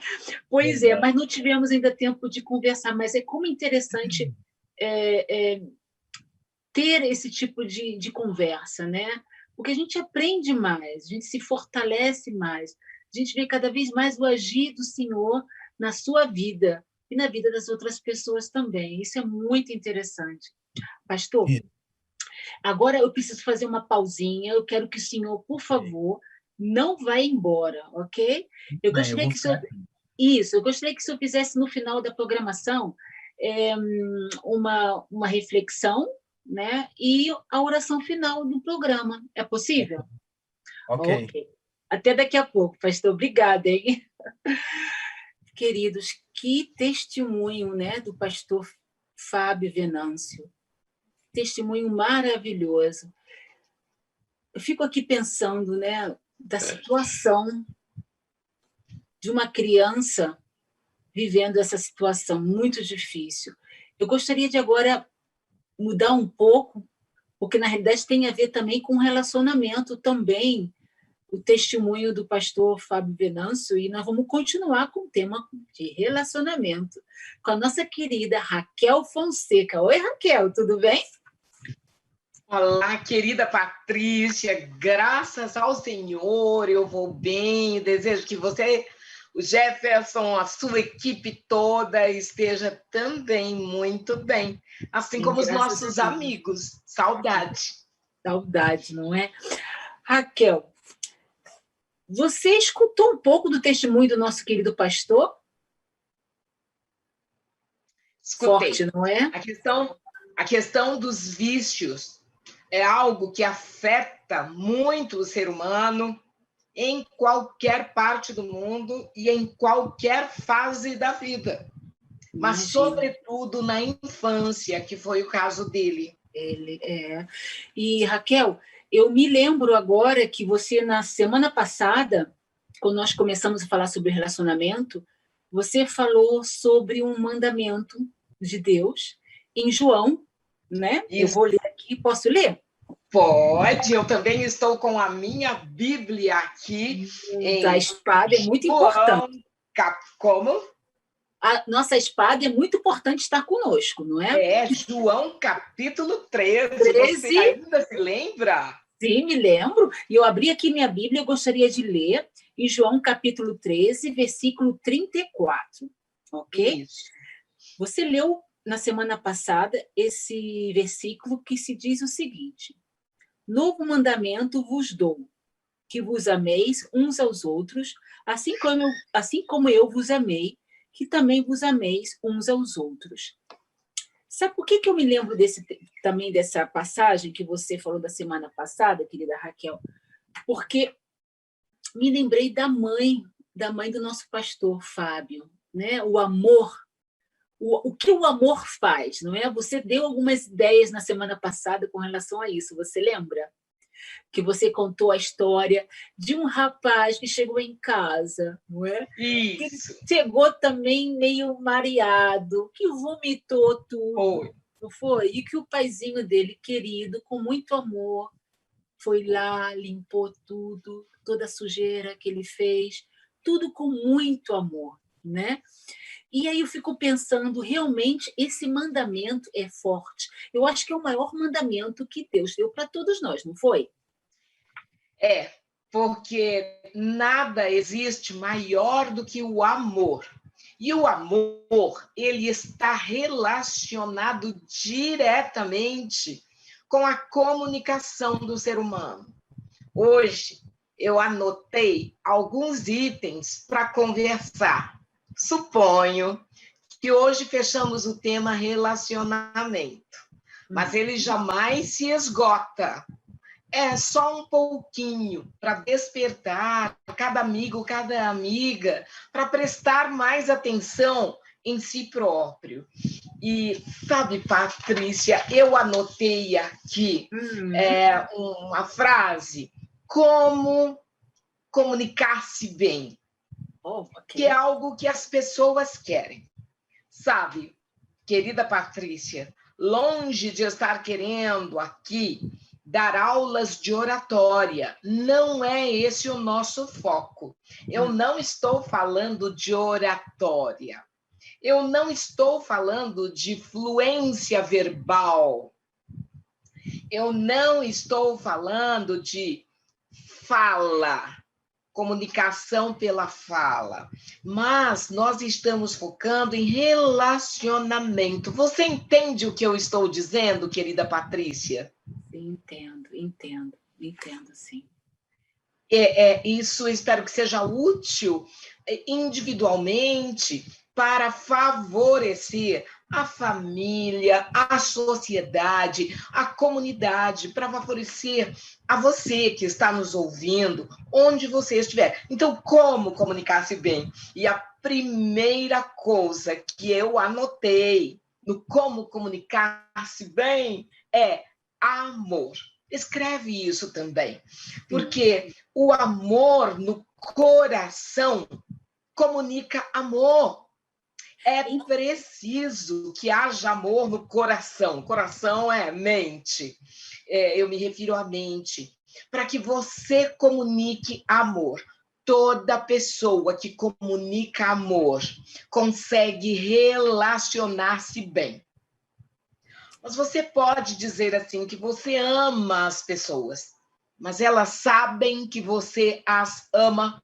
Speaker 1: Pois é,
Speaker 2: Verdade.
Speaker 1: mas não tivemos ainda tempo de conversar. Mas é como interessante ter esse tipo de conversa, né? Porque a gente aprende mais, a gente se fortalece mais, a gente vê cada vez mais o agir do Senhor na sua vida e na vida das outras pessoas também. Isso é muito interessante. Pastor, agora eu preciso fazer uma pausinha, eu quero que o senhor, por favor, não vá embora, ok? Eu
Speaker 2: Bem, eu
Speaker 1: gostaria
Speaker 2: vou
Speaker 1: que o
Speaker 2: ficar
Speaker 1: senhor,
Speaker 2: aqui.
Speaker 1: isso, eu gostaria que o senhor fizesse no final da programação é, uma reflexão, né? E a oração final do programa. É possível?
Speaker 2: Ok.
Speaker 1: Ok. Até daqui a pouco, pastor. Obrigada, hein? Queridos, que testemunho, né, do pastor Fábio Venâncio. Testemunho maravilhoso. Eu fico aqui pensando, né, da situação de uma criança vivendo essa situação muito difícil. Eu gostaria de agora mudar um pouco, porque na realidade tem a ver também com relacionamento também, o testemunho do pastor Fábio Venâncio, e nós vamos continuar com o tema de relacionamento com a nossa querida Raquel Fonseca. Oi, Raquel, tudo bem?
Speaker 3: Olá, querida Patrícia, graças ao Senhor eu vou bem. Desejo que você, o Jefferson, a sua equipe toda esteja também muito bem, assim
Speaker 1: Sim,
Speaker 3: como os
Speaker 1: graças a
Speaker 3: nossos
Speaker 1: Deus.
Speaker 3: amigos. Saudade.
Speaker 1: Saudade, não é? Raquel, você escutou um pouco do testemunho do nosso querido pastor? Forte,
Speaker 3: Escutei.
Speaker 1: não é?
Speaker 3: A questão dos vícios é algo que afeta muito o ser humano, em qualquer parte do mundo e em qualquer fase da vida. Mas, sobretudo, na infância, que foi o caso dele.
Speaker 1: E, Raquel, eu me lembro agora que você, na semana passada, quando nós começamos a falar sobre relacionamento, você falou sobre um mandamento de Deus em João, né? Isso. Eu vou ler aqui, posso ler?
Speaker 3: Pode, eu também estou com a minha Bíblia aqui.
Speaker 1: A espada é muito importante.
Speaker 3: Como?
Speaker 1: A nossa espada é muito importante estar conosco, não é?
Speaker 3: É, João capítulo 13. Você ainda se lembra?
Speaker 1: Sim, me lembro. E eu abri aqui minha Bíblia, eu gostaria de ler em João capítulo 13, versículo 34. Ok?
Speaker 3: Isso.
Speaker 1: Você leu na semana passada esse versículo que se diz o seguinte: novo mandamento vos dou, que vos ameis uns aos outros, assim como eu vos amei, que também vos ameis uns aos outros. Sabe por que eu me lembro também dessa passagem que você falou da semana passada, querida Raquel? Porque me lembrei da mãe do nosso pastor Fábio, né? O amor, o que o amor faz, não é? Você deu algumas ideias na semana passada com relação a isso, você lembra? Que você contou a história de um rapaz que chegou em casa, não é?
Speaker 3: Isso.
Speaker 1: Que chegou também meio mareado, que vomitou tudo, não foi? E que o paizinho dele, querido, com muito amor, foi lá, limpou tudo, toda a sujeira que ele fez, tudo com muito amor, né? E aí eu fico pensando, realmente, esse mandamento é forte. Eu acho que é o maior mandamento que Deus deu para todos nós, não foi?
Speaker 3: É, porque nada existe maior do que o amor. E o amor, ele está relacionado diretamente com a comunicação do ser humano. Hoje, eu anotei alguns itens para conversar. Suponho que hoje fechamos o tema relacionamento, mas ele jamais se esgota. É só um pouquinho para despertar cada amigo, cada amiga, para prestar mais atenção em si próprio. E, sabe, Patrícia, eu anotei aqui uma frase, como comunicar-se bem, que é algo que as pessoas querem. Sabe, querida Patrícia, longe de estar querendo aqui dar aulas de oratória, não é esse o nosso foco. Eu não estou falando de oratória. Eu não estou falando de fluência verbal. Eu não estou falando de fala, comunicação pela fala, mas nós estamos focando em relacionamento. Você entende o que eu estou dizendo, querida Patrícia?
Speaker 1: Entendo, sim.
Speaker 3: Isso espero que seja útil individualmente para favorecer a família, a sociedade, a comunidade, para favorecer a você que está nos ouvindo, onde você estiver. Então, como comunicar-se bem? E a primeira coisa que eu anotei no como comunicar-se bem é amor. Escreve isso também, porque o amor no coração comunica amor. É preciso que haja amor no coração. Coração é mente. Eu me refiro à mente. Para que você comunique amor. Toda pessoa que comunica amor consegue relacionar-se bem. Mas você pode dizer assim que você ama as pessoas, mas elas sabem que você as ama.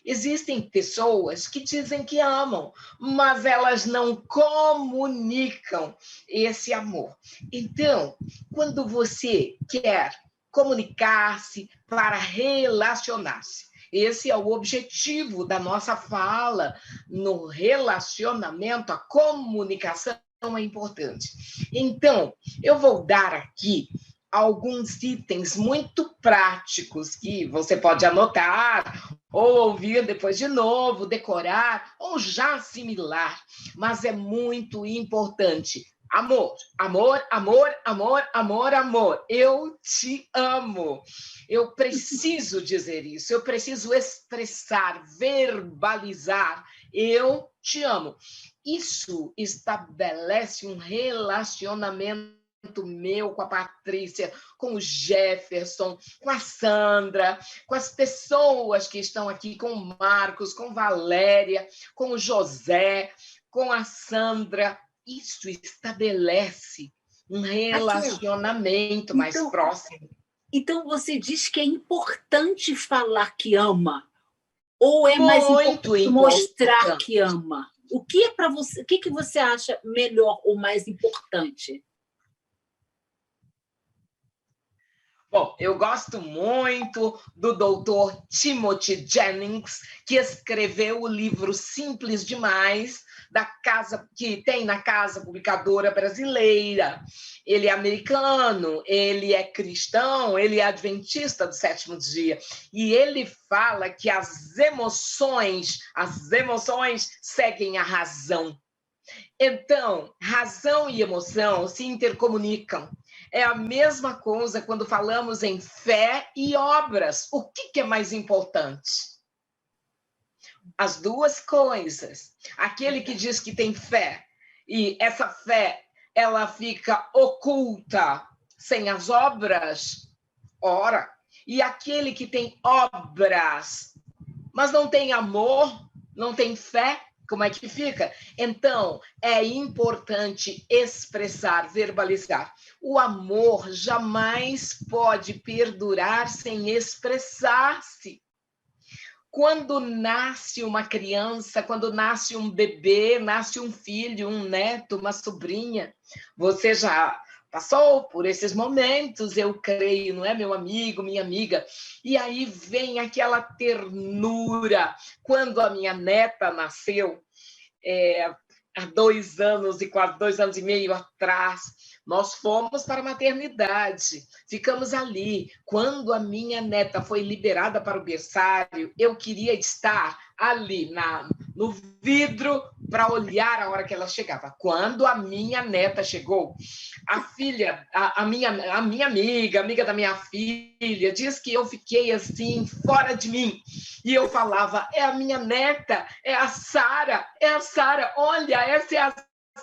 Speaker 3: Existem pessoas que dizem que amam, mas elas não comunicam esse amor. Então, quando você quer comunicar-se para relacionar-se, esse é o objetivo da nossa fala no relacionamento, a comunicação é importante. Então, eu vou dar aqui alguns itens muito práticos que você pode anotar ou ouvir depois de novo, decorar ou já assimilar, mas é muito importante. Amor, amor, amor, amor, amor, amor. Eu te amo. Eu preciso dizer isso, eu preciso expressar, verbalizar. Eu te amo. Isso estabelece um relacionamento meu com a Patrícia, com o Jefferson, com a Sandra, com as pessoas que estão aqui, com o Marcos, com Valéria, com o José, com a Sandra. Isso estabelece um relacionamento mais próximo.
Speaker 1: Então, você diz que é importante falar que ama? Ou é mais importante mostrar que ama? O que é para você? O que você acha melhor ou mais importante?
Speaker 3: Bom, eu gosto muito do doutor Timothy Jennings, que escreveu o livro Simples Demais, da casa que tem na Casa Publicadora Brasileira. Ele é americano, ele é cristão, ele é adventista do sétimo dia. E ele fala que as emoções seguem a razão. Então, razão e emoção se intercomunicam. É a mesma coisa quando falamos em fé e obras. O que é mais importante? As duas coisas. Aquele que diz que tem fé, e essa fé ela fica oculta sem as obras, ora. E aquele que tem obras, mas não tem amor, não tem fé, como é que fica? Então, é importante expressar, verbalizar. O amor jamais pode perdurar sem expressar-se. Quando nasce uma criança, quando nasce um bebê, nasce um filho, um neto, uma sobrinha, você já passou por esses momentos, eu creio, não é, meu amigo, minha amiga? E aí vem aquela ternura. Quando a minha neta nasceu, há 2 anos e quase 2 anos e meio atrás, nós fomos para a maternidade, ficamos ali. Quando a minha neta foi liberada para o berçário, eu queria estar ali no vidro para olhar a hora que ela chegava. Quando a minha neta chegou, a filha, a minha amiga da minha filha, diz que eu fiquei assim, fora de mim. E eu falava, é a minha neta, é a Sara, olha, essa é a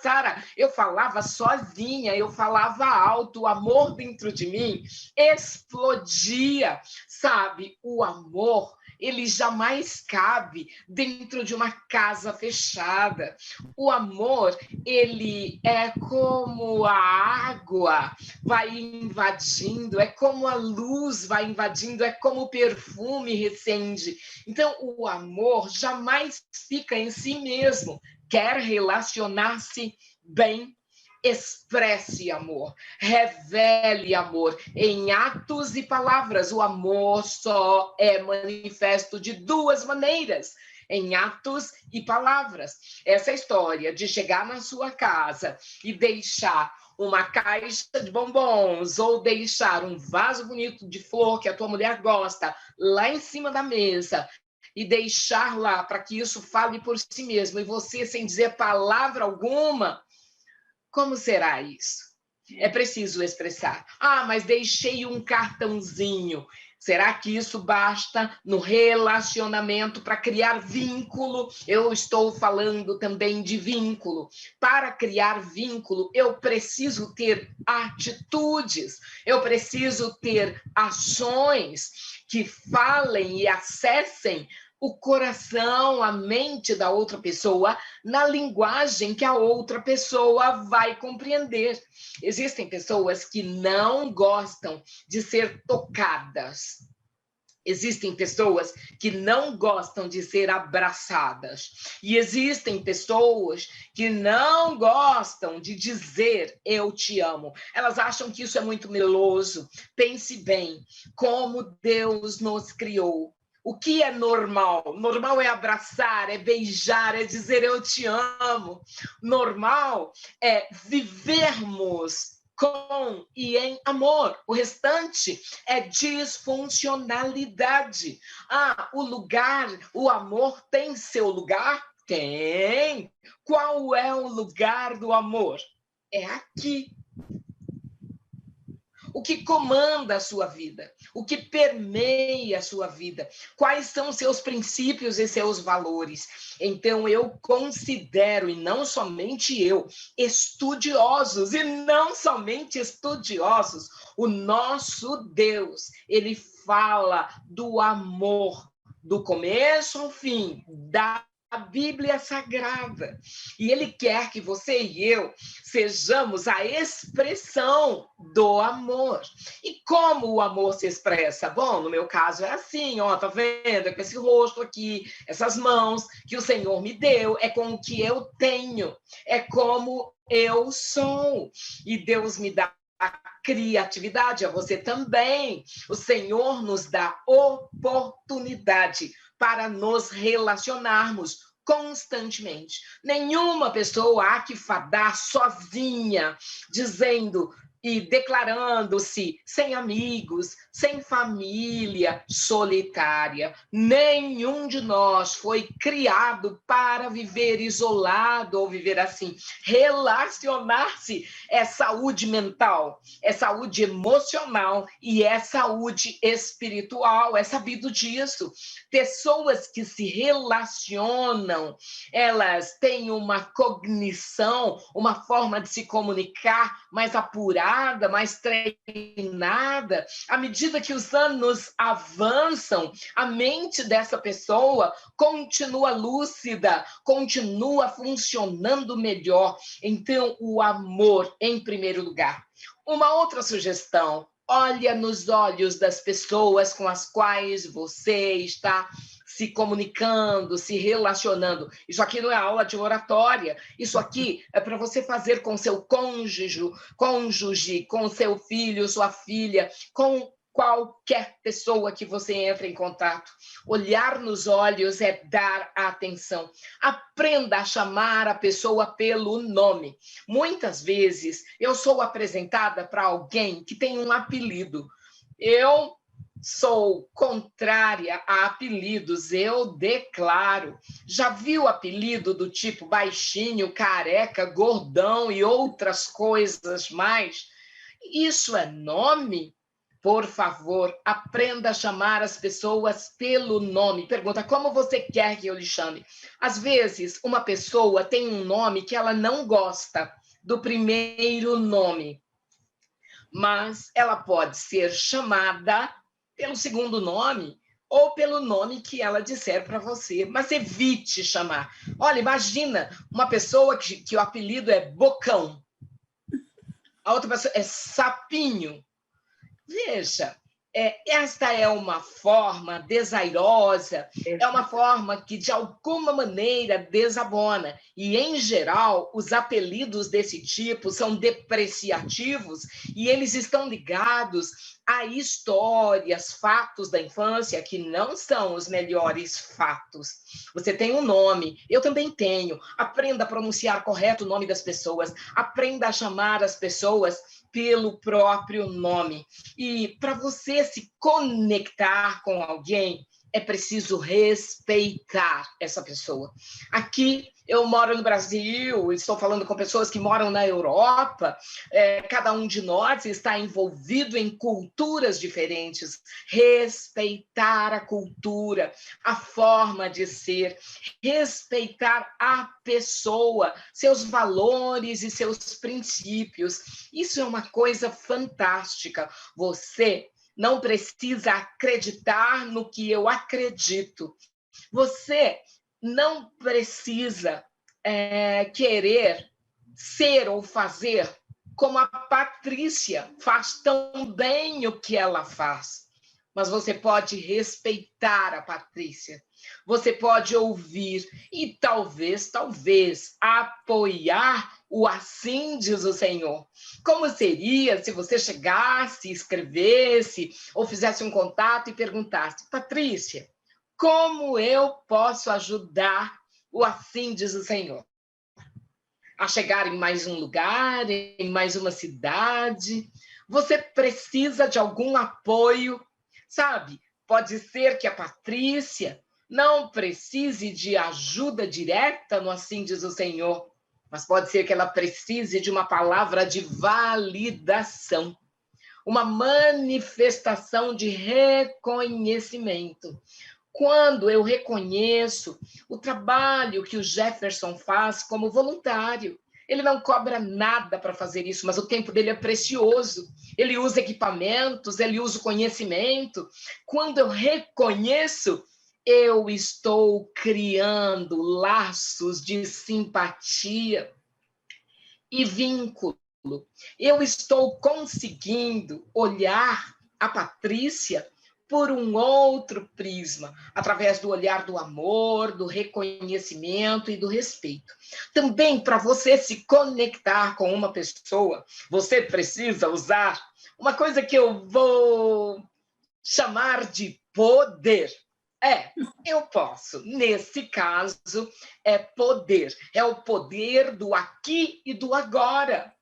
Speaker 3: Sara. Eu falava sozinha, eu falava alto, o amor dentro de mim explodia, sabe? O amor, ele jamais cabe dentro de uma casa fechada. O amor, ele é como a água vai invadindo, é como a luz vai invadindo, é como o perfume recende. Então, o amor jamais fica em si mesmo. Quer relacionar-se bem, expresse amor, revele amor em atos e palavras. O amor só é manifesto de 2 maneiras, em atos e palavras. Essa história de chegar na sua casa e deixar uma caixa de bombons ou deixar um vaso bonito de flor que a tua mulher gosta lá em cima da mesa e deixar lá para que isso fale por si mesmo, e você sem dizer palavra alguma, como será isso? É preciso expressar. Mas deixei um cartãozinho. Será que isso basta no relacionamento para criar vínculo? Eu estou falando também de vínculo. Para criar vínculo, eu preciso ter atitudes, eu preciso ter ações que falem e acessem o coração, a mente da outra pessoa na linguagem que a outra pessoa vai compreender. Existem pessoas que não gostam de ser tocadas. Existem pessoas que não gostam de ser abraçadas. E existem pessoas que não gostam de dizer eu te amo. Elas acham que isso é muito meloso. Pense bem, como Deus nos criou. O que é normal? Normal é abraçar, é beijar, é dizer eu te amo. Normal é vivermos com e em amor. O restante é disfuncionalidade. O lugar, o amor tem seu lugar? Tem. Qual é o lugar do amor? É aqui. O que comanda a sua vida? O que permeia a sua vida? Quais são seus princípios e seus valores? Então, eu considero, e não somente eu, estudiosos, e não somente estudiosos, o nosso Deus, ele fala do amor, do começo ao fim, da Bíblia Sagrada. E ele quer que você e eu sejamos a expressão do amor. E como o amor se expressa? Bom, no meu caso é assim, ó, tá vendo? É com esse rosto aqui, essas mãos que o Senhor me deu, é com o que eu tenho, é como eu sou. E Deus me dá a criatividade, a você também. O Senhor nos dá oportunidade para nos relacionarmos constantemente. Nenhuma pessoa há que fadar sozinha, dizendo e declarando-se sem amigos, sem família, solitária. Nenhum de nós foi criado para viver isolado ou viver assim. Relacionar-se é saúde mental, é saúde emocional e é saúde espiritual. É sabido disso. Pessoas que se relacionam, elas têm uma cognição, uma forma de se comunicar mais apurada, mais treinada. À medida que os anos avançam, a mente dessa pessoa continua lúcida, continua funcionando melhor. Então, o amor em primeiro lugar. Uma outra sugestão: olha nos olhos das pessoas com as quais você está se comunicando, se relacionando. Isso aqui não é aula de oratória. Isso aqui é para você fazer com seu cônjuge, com seu filho, sua filha, com qualquer pessoa que você entre em contato. Olhar nos olhos é dar atenção. Aprenda a chamar a pessoa pelo nome. Muitas vezes eu sou apresentada para alguém que tem um apelido. Eu sou contrária a apelidos, eu declaro. Já viu apelido do tipo baixinho, careca, gordão e outras coisas mais? Isso é nome? Por favor, aprenda a chamar as pessoas pelo nome. Pergunta: como você quer que eu lhe chame? Às vezes, uma pessoa tem um nome que ela não gosta do primeiro nome, mas ela pode ser chamada pelo segundo nome ou pelo nome que ela disser para você, mas evite chamar. Olha, imagina uma pessoa que o apelido é Bocão, a outra pessoa é Sapinho. Veja, esta é uma forma desairosa, é uma forma que, de alguma maneira, desabona. E, em geral, os apelidos desse tipo são depreciativos e eles estão ligados a histórias, fatos da infância que não são os melhores fatos. Você tem um nome, eu também tenho. Aprenda a pronunciar correto o nome das pessoas, aprenda a chamar as pessoas pelo próprio nome. E para você se conectar com alguém, é preciso respeitar essa pessoa. Aqui, eu moro no Brasil, estou falando com pessoas que moram na Europa, cada um de nós está envolvido em culturas diferentes. Respeitar a cultura, a forma de ser, respeitar a pessoa, seus valores e seus princípios. Isso é uma coisa fantástica. Você não precisa acreditar no que eu acredito. Você não precisa querer ser ou fazer como a Patrícia faz tão bem o que ela faz. Mas você pode respeitar a Patrícia. Você pode ouvir e talvez apoiar o assim diz o Senhor. Como seria se você chegasse, escrevesse ou fizesse um contato e perguntasse: Patrícia, como eu posso ajudar o assim diz o Senhor? a chegar em mais um lugar, em mais uma cidade. Você precisa de algum apoio, sabe? Pode ser que a Patrícia não precise de ajuda direta no Assim Diz o Senhor, mas pode ser que ela precise de uma palavra de validação, uma manifestação de reconhecimento. Quando eu reconheço o trabalho que o Jefferson faz como voluntário, ele não cobra nada para fazer isso, mas o tempo dele é precioso. Ele usa equipamentos, ele usa o conhecimento. Quando eu reconheço, eu estou criando laços de simpatia e vínculo. Eu estou conseguindo olhar a Patrícia por um outro prisma, através do olhar do amor, do reconhecimento e do respeito. Também, para você se conectar com uma pessoa, você precisa usar uma coisa que eu vou chamar de poder. Eu posso. Nesse caso, é poder. É o poder do aqui e do agora.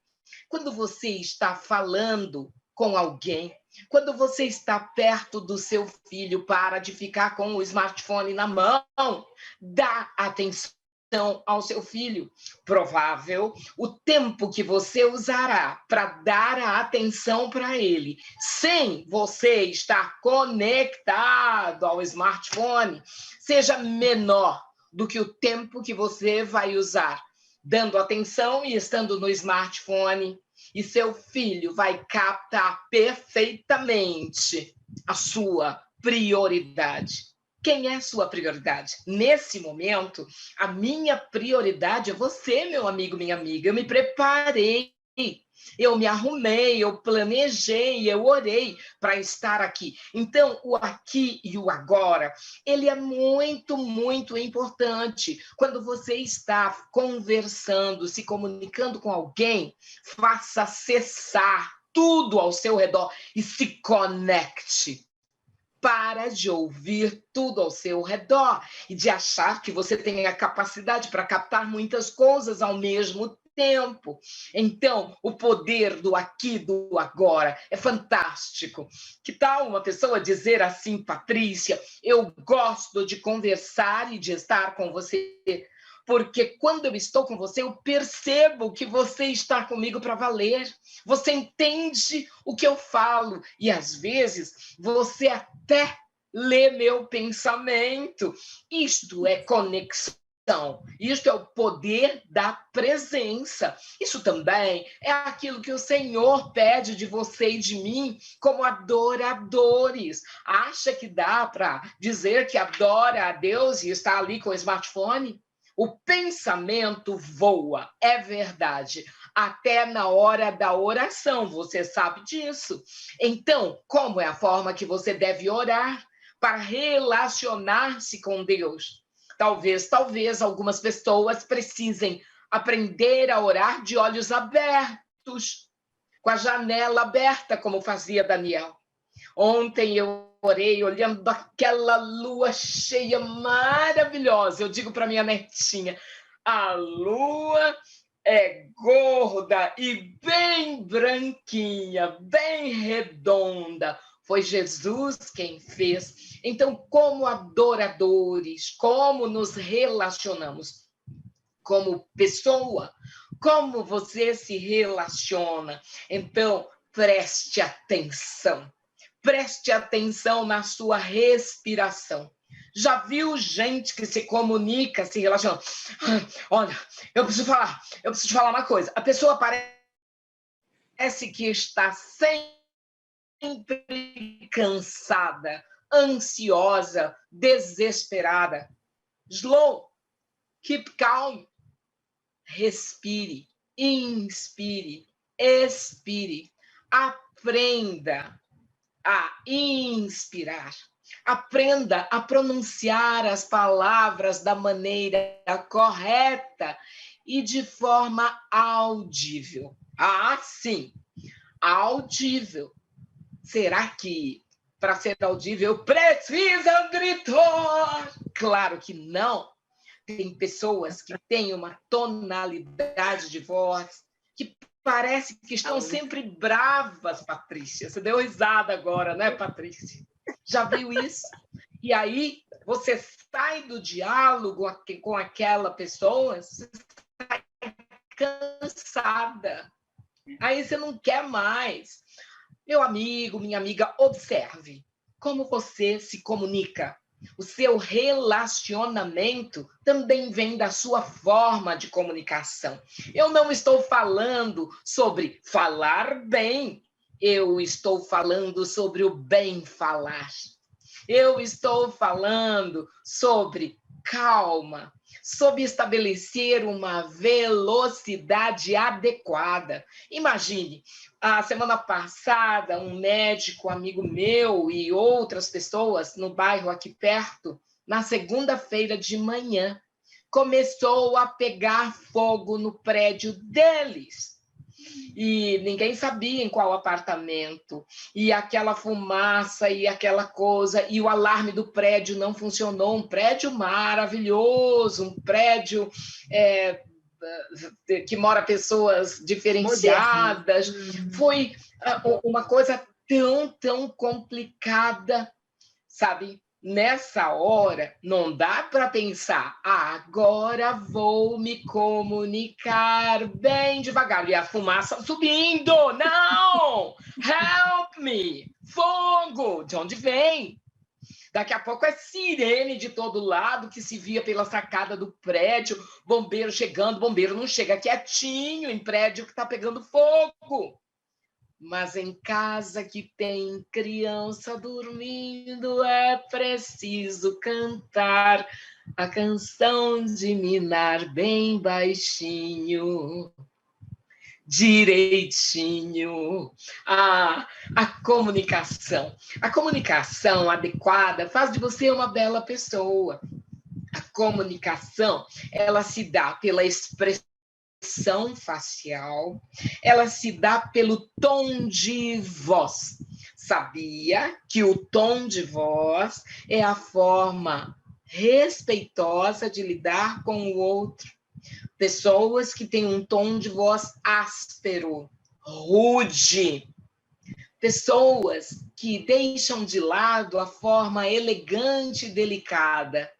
Speaker 3: Quando você está falando com alguém, quando você está perto do seu filho, para de ficar com o smartphone na mão, dá atenção ao seu filho. Provável o tempo que você usará para dar a atenção para ele, sem você estar conectado ao smartphone, seja menor do que o tempo que você vai usar dando atenção e estando no smartphone. E seu filho vai captar perfeitamente a sua prioridade. Quem é sua prioridade? Nesse momento, a minha prioridade é você, meu amigo, minha amiga. Eu me preparei, eu me arrumei, eu planejei, eu orei para estar aqui. Então, o aqui e o agora, ele é muito, muito importante. Quando você está conversando, se comunicando com alguém, faça cessar tudo ao seu redor e se conecte. Para de ouvir tudo ao seu redor e de achar que você tem a capacidade para captar muitas coisas ao mesmo tempo. Então, o poder do aqui, do agora, é fantástico. Que tal uma pessoa dizer assim, Patrícia, eu gosto de conversar e de estar com você, porque quando eu estou com você, eu percebo que você está comigo para valer. Você entende o que eu falo e, às vezes, você até lê meu pensamento. Isto é conexão. Isto é o poder da presença. Isso também é aquilo que o Senhor pede de você e de mim como adoradores. Acha que dá para dizer que adora a Deus e está ali com o smartphone? O pensamento voa, é verdade, até na hora da oração, você sabe disso. Então, como é a forma que você deve orar para relacionar-se com Deus? Talvez algumas pessoas precisem aprender a orar de olhos abertos, com a janela aberta, como fazia Daniel. Ontem eu orei olhando aquela lua cheia maravilhosa. Eu digo para minha netinha, a lua é gorda e bem branquinha, bem redonda. Foi Jesus quem fez. Então, como adoradores, como nos relacionamos? Como pessoa, como você se relaciona? Então, preste atenção. Preste atenção na sua respiração. Já viu gente que se comunica, se relaciona? Olha, eu preciso falar uma coisa. A pessoa parece que está sempre cansada, ansiosa, desesperada. Slow, keep calm. Respire, inspire, expire. Aprenda a inspirar. Aprenda a pronunciar as palavras da maneira correta e de forma audível. Ah, sim, audível. Será que para ser audível precisa gritar? Claro que não. Tem pessoas que têm uma tonalidade de voz que parece que estão sempre bravas, Patrícia. Você deu risada agora, né, Patrícia? Já viu isso? E aí você sai do diálogo com aquela pessoa, você sai cansada. Aí você não quer mais. Meu amigo, minha amiga, observe como você se comunica. O seu relacionamento também vem da sua forma de comunicação. Eu não estou falando sobre falar bem, eu estou falando sobre o bem falar. Eu estou falando sobre calma, sobre estabelecer uma velocidade adequada. Imagine, a semana passada, um médico amigo meu e outras pessoas no bairro aqui perto, na segunda-feira de manhã, começou a pegar fogo no prédio deles. E ninguém sabia em qual apartamento, e aquela fumaça e aquela coisa, e o alarme do prédio não funcionou, um prédio maravilhoso, um prédio que mora pessoas diferenciadas. Foi uma coisa tão complicada, sabe? Nessa hora, não dá para pensar, agora vou me comunicar bem devagar. E a fumaça subindo. Não! Help me! Fogo! De onde vem? Daqui a pouco é sirene de todo lado, que se via pela sacada do prédio, bombeiro chegando, bombeiro não chega quietinho em prédio que está pegando fogo. Mas em casa que tem criança dormindo, é preciso cantar a canção de ninar bem baixinho, direitinho. A comunicação. A comunicação adequada faz de você uma bela pessoa. A comunicação, ela se dá pela expressão facial, ela se dá pelo tom de voz. Sabia que o tom de voz é a forma respeitosa de lidar com o outro? Pessoas que têm um tom de voz áspero, rude, pessoas que deixam de lado a forma elegante e delicada.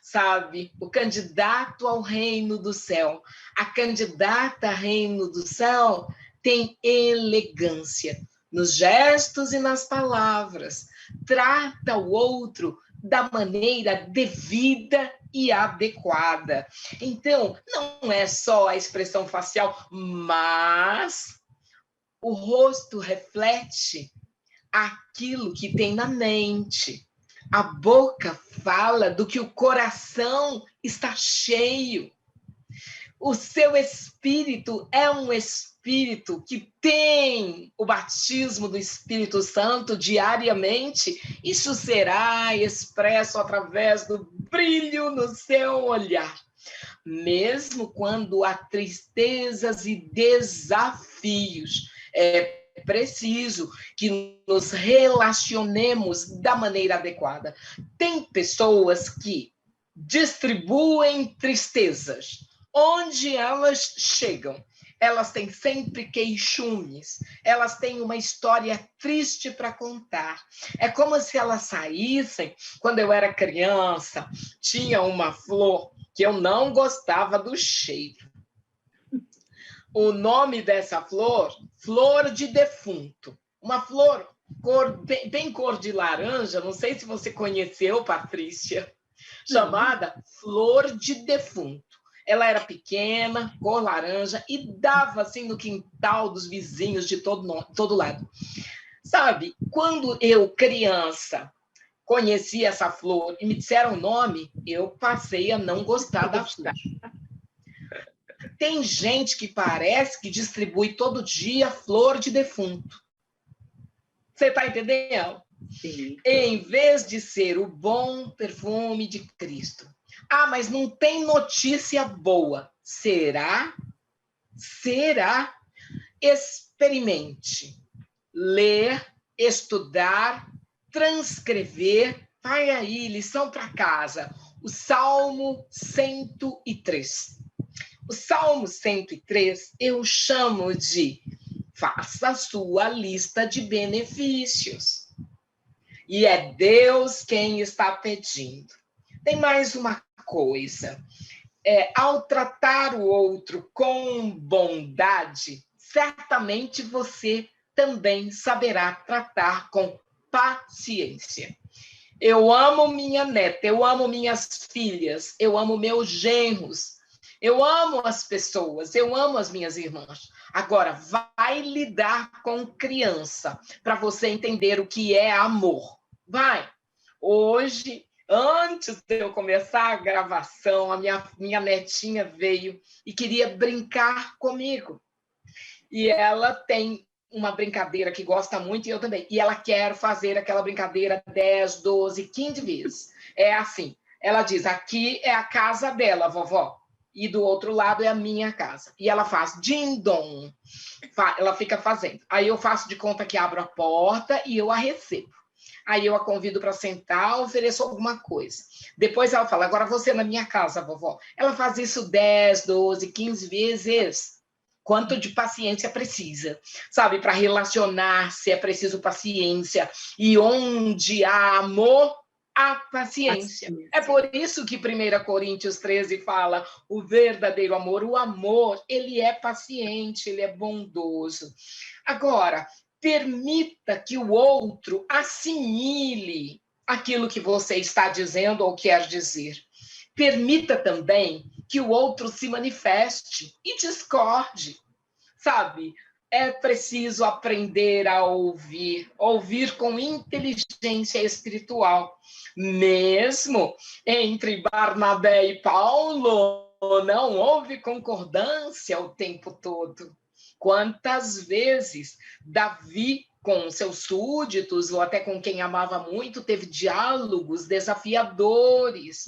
Speaker 3: Sabe, o candidato ao reino do céu, a candidata ao reino do céu tem elegância nos gestos e nas palavras, trata o outro da maneira devida e adequada. Então, não é só a expressão facial, mas o rosto reflete aquilo que tem na mente. A boca fala do que o coração está cheio. O seu espírito é um espírito que tem o batismo do Espírito Santo diariamente. Isso será expresso através do brilho no seu olhar. Mesmo quando há tristezas e desafios, é preciso que nos relacionemos da maneira adequada. Tem pessoas que distribuem tristezas. Onde elas chegam, elas têm sempre queixumes, elas têm uma história triste para contar. É como se elas saíssem, quando eu era criança, tinha uma flor que eu não gostava do cheiro. O nome dessa flor, flor de defunto. Uma flor bem cor de laranja, não sei se você conheceu, Patrícia, chamada flor de defunto. Ela era pequena, cor laranja, e dava assim no quintal dos vizinhos de todo lado. Sabe, quando eu, criança, conheci essa flor e me disseram o nome, eu passei a não gostar da flor. Tem gente que parece que distribui todo dia flor de defunto. Você está entendendo?
Speaker 1: Sim.
Speaker 3: Em vez de ser o bom perfume de Cristo. Ah, mas não tem notícia boa. Será? Será? Experimente. Ler, estudar, transcrever. Vai aí, lição para casa. o Salmo 103. O Salmo 103 eu chamo de faça a sua lista de benefícios. E é Deus quem está pedindo. Tem mais uma coisa. Ao tratar o outro com bondade, certamente você também saberá tratar com paciência. Eu amo minha neta, eu amo minhas filhas, eu amo meus genros, eu amo as pessoas, eu amo as minhas irmãs. Agora, vai lidar com criança para você entender o que é amor. Vai. Hoje, antes de eu começar a gravação, a minha netinha veio e queria brincar comigo. E ela tem uma brincadeira que gosta muito, e eu também. E ela quer fazer aquela brincadeira 10, 12, 15 vezes. É assim, ela diz, aqui é a casa dela, vovó, e do outro lado é a minha casa. E ela faz din-dom, ela fica fazendo. Aí eu faço de conta que abro a porta e eu a recebo. Aí eu a convido para sentar, ofereço alguma coisa. Depois ela fala, agora você na minha casa, vovó. Ela faz isso 10, 12, 15 vezes. Quanto de paciência precisa, sabe? Para relacionar-se é preciso paciência. E onde há amor, há paciência. É por isso que 1 Coríntios 13 fala o verdadeiro amor. O amor, ele é paciente, ele é bondoso. Agora, permita que o outro assimile aquilo que você está dizendo ou quer dizer. Permita também que o outro se manifeste e discorde, sabe? É preciso aprender a ouvir com inteligência espiritual. Mesmo entre Barnabé e Paulo, não houve concordância o tempo todo. Quantas vezes Davi, com seus súditos, ou até com quem amava muito, teve diálogos desafiadores.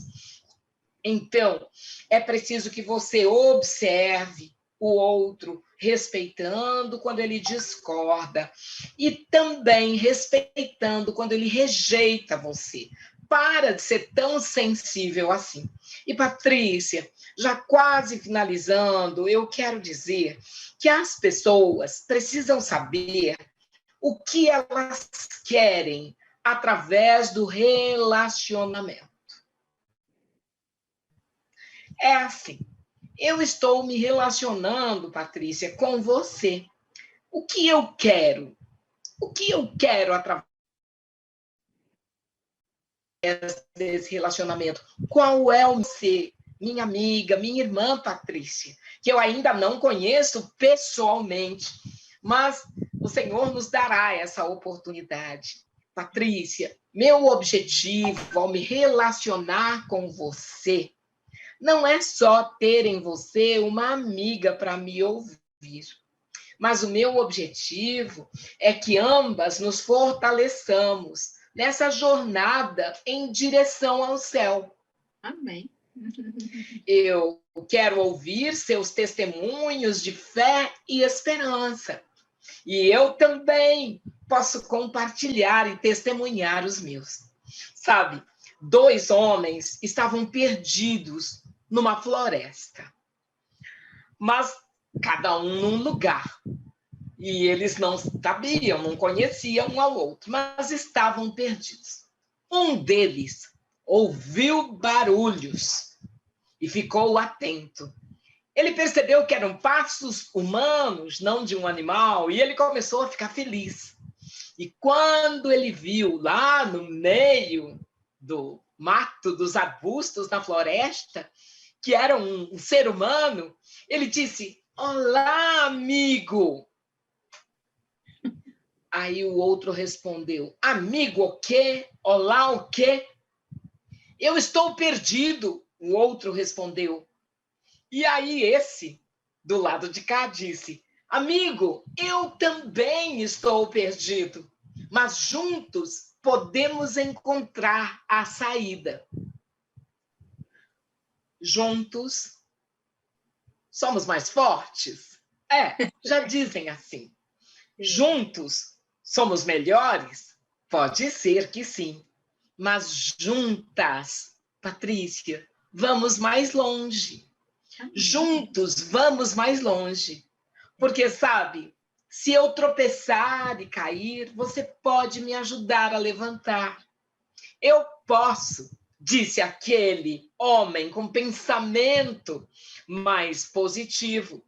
Speaker 3: Então, é preciso que você observe o outro, respeitando quando ele discorda e também respeitando quando ele rejeita você. Para de ser tão sensível assim. E, Patrícia, já quase finalizando, eu quero dizer que as pessoas precisam saber o que elas querem através do relacionamento. É assim, eu estou me relacionando, Patrícia, com você. O que eu quero? O que eu quero através desse relacionamento? Qual é o ser? Minha amiga, minha irmã Patrícia, que eu ainda não conheço pessoalmente, mas o Senhor nos dará essa oportunidade. Patrícia, meu objetivo ao me relacionar com você não é só ter em você uma amiga para me ouvir, mas o meu objetivo é que ambas nos fortaleçamos nessa jornada em direção ao céu.
Speaker 1: Amém.
Speaker 3: Eu quero ouvir seus testemunhos de fé e esperança. E eu também posso compartilhar e testemunhar os meus. Sabe, 2 homens estavam perdidos numa floresta, mas cada um num lugar. E eles não sabiam, não conheciam um ao outro, mas estavam perdidos. Um deles ouviu barulhos e ficou atento. Ele percebeu que eram passos humanos, não de um animal, e ele começou a ficar feliz. E quando ele viu lá no meio do mato, dos arbustos na floresta, que era um ser humano, ele disse, olá, amigo. Aí o outro respondeu, amigo o quê? Olá o quê? Eu estou perdido, o outro respondeu. E aí esse, do lado de cá, disse, amigo, eu também estou perdido, mas juntos podemos encontrar a saída. Juntos somos mais fortes? Já dizem assim. Juntos somos melhores? Pode ser que sim, mas juntas Patrícia, vamos mais longe. Juntos, vamos mais longe. Porque, sabe, se eu tropeçar e cair, você pode me ajudar a levantar. Eu posso, disse aquele homem com pensamento mais positivo.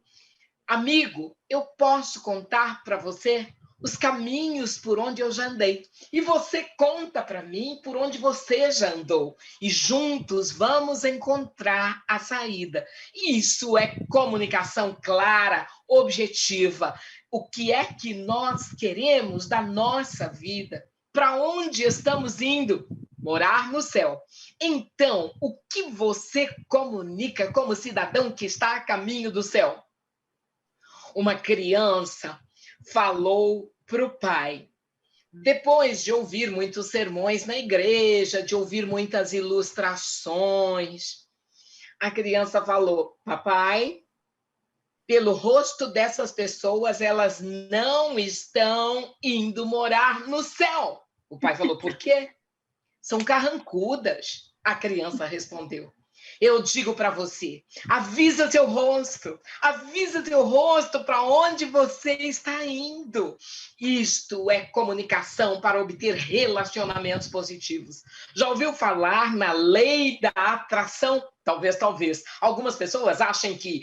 Speaker 3: Amigo, eu posso contar para você os caminhos por onde eu já andei. E você conta para mim por onde você já andou. E juntos vamos encontrar a saída. Isso é comunicação clara, objetiva. O que é que nós queremos da nossa vida? Para onde estamos indo? Morar no céu. Então, o que você comunica como cidadão que está a caminho do céu? Uma criança falou para o pai, depois de ouvir muitos sermões na igreja, de ouvir muitas ilustrações, a criança falou: papai, pelo rosto dessas pessoas, elas não estão indo morar no céu. O pai falou: por quê? São carrancudas. A criança respondeu: eu digo para você, avisa teu rosto para onde você está indo. Isto é comunicação para obter relacionamentos positivos. Já ouviu falar na lei da atração? Talvez. Algumas pessoas acham que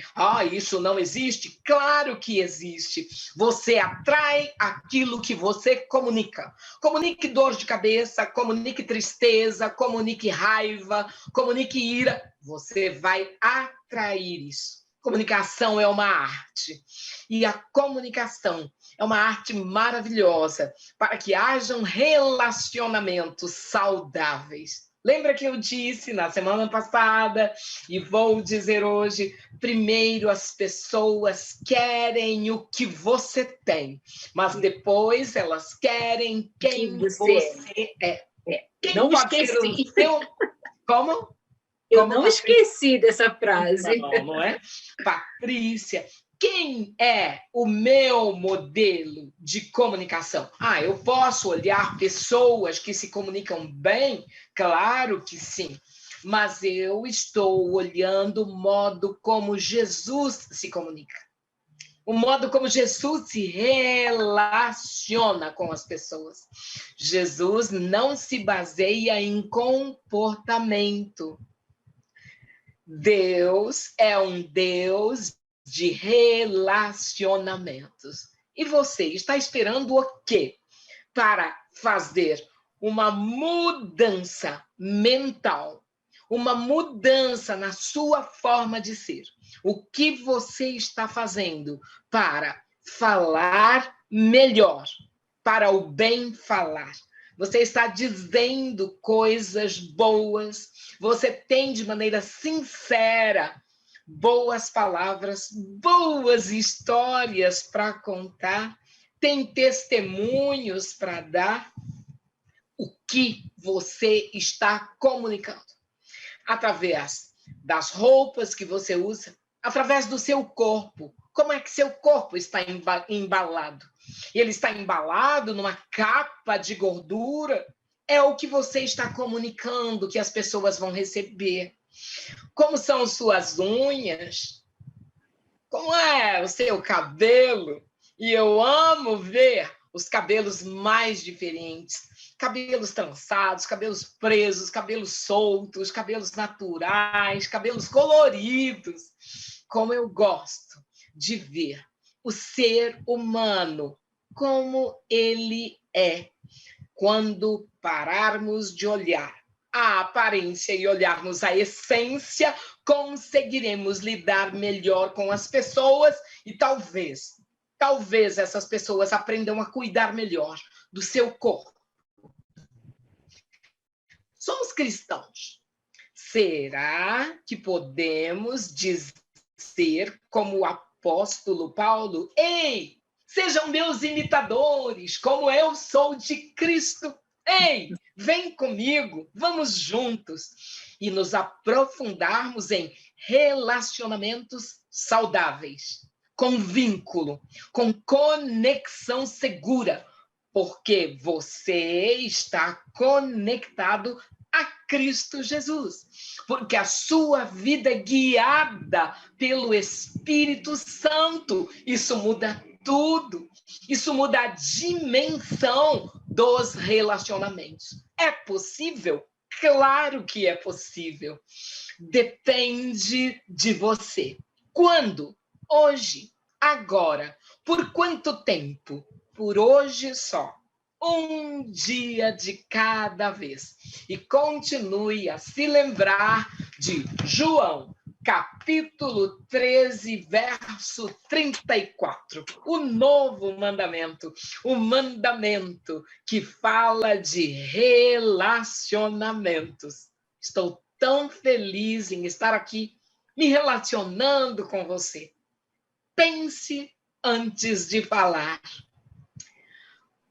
Speaker 3: isso não existe. Claro que existe. Você atrai aquilo que você comunica. Comunique dor de cabeça, comunique tristeza, comunique raiva, comunique ira. Você vai atrair isso. Comunicação é uma arte. E a comunicação é uma arte maravilhosa para que hajam relacionamentos saudáveis. Lembra que eu disse na semana passada, e vou dizer hoje, primeiro as pessoas querem o que você tem, mas depois elas querem quem você é. Quem
Speaker 1: não
Speaker 3: pode
Speaker 1: esqueci.
Speaker 3: ser o seu... Como?
Speaker 1: Eu não esqueci dessa frase.
Speaker 3: Não é? Patrícia, quem é o meu modelo de comunicação? Eu posso olhar pessoas que se comunicam bem? Claro que sim. Mas eu estou olhando o modo como Jesus se comunica. O modo como Jesus se relaciona com as pessoas. Jesus não se baseia em comportamento. Deus é um Deus de relacionamentos. E você está esperando o quê para fazer uma mudança mental, uma mudança na sua forma de ser? O que você está fazendo para falar melhor, para o bem falar? Você está dizendo coisas boas, você tem de maneira sincera boas palavras, boas histórias para contar, tem testemunhos para dar. O que você está comunicando? Através das roupas que você usa, através do seu corpo. Como é que seu corpo está embalado? Ele está embalado numa capa de gordura? É o que você está comunicando que as pessoas vão receber. Como são suas unhas? Como é o seu cabelo? E eu amo ver os cabelos mais diferentes. Cabelos trançados, cabelos presos, cabelos soltos, cabelos naturais, cabelos coloridos. Como eu gosto de ver o ser humano como ele é. Quando pararmos de olhar a aparência e olharmos a essência, conseguiremos lidar melhor com as pessoas e talvez essas pessoas aprendam a cuidar melhor do seu corpo. Somos cristãos. Será que podemos dizer como o apóstolo Paulo: ei, sejam meus imitadores, como eu sou de Cristo? Ei, vem comigo, vamos juntos e nos aprofundarmos em relacionamentos saudáveis, com vínculo, com conexão segura, porque você está conectado a Cristo Jesus, porque a sua vida é guiada pelo Espírito Santo. Isso muda tudo. Isso muda a dimensão dos relacionamentos. É possível? Claro que é possível. Depende de você. Quando? Hoje. Agora. Por quanto tempo? Por hoje só. Um dia de cada vez. E continue a se lembrar de João, capítulo 13, verso 34. O novo mandamento. O mandamento que fala de relacionamentos. Estou tão feliz em estar aqui me relacionando com você. Pense antes de falar.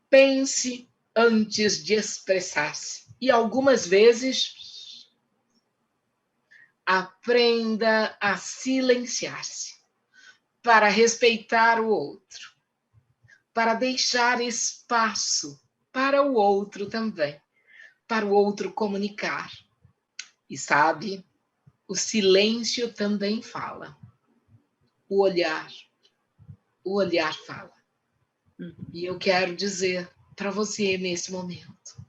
Speaker 3: Pense antes de expressar-se. E algumas vezes, aprenda a silenciar-se para respeitar o outro, para deixar espaço para o outro também, para o outro comunicar. E sabe, o silêncio também fala. O olhar fala. E eu quero dizer para você nesse momento,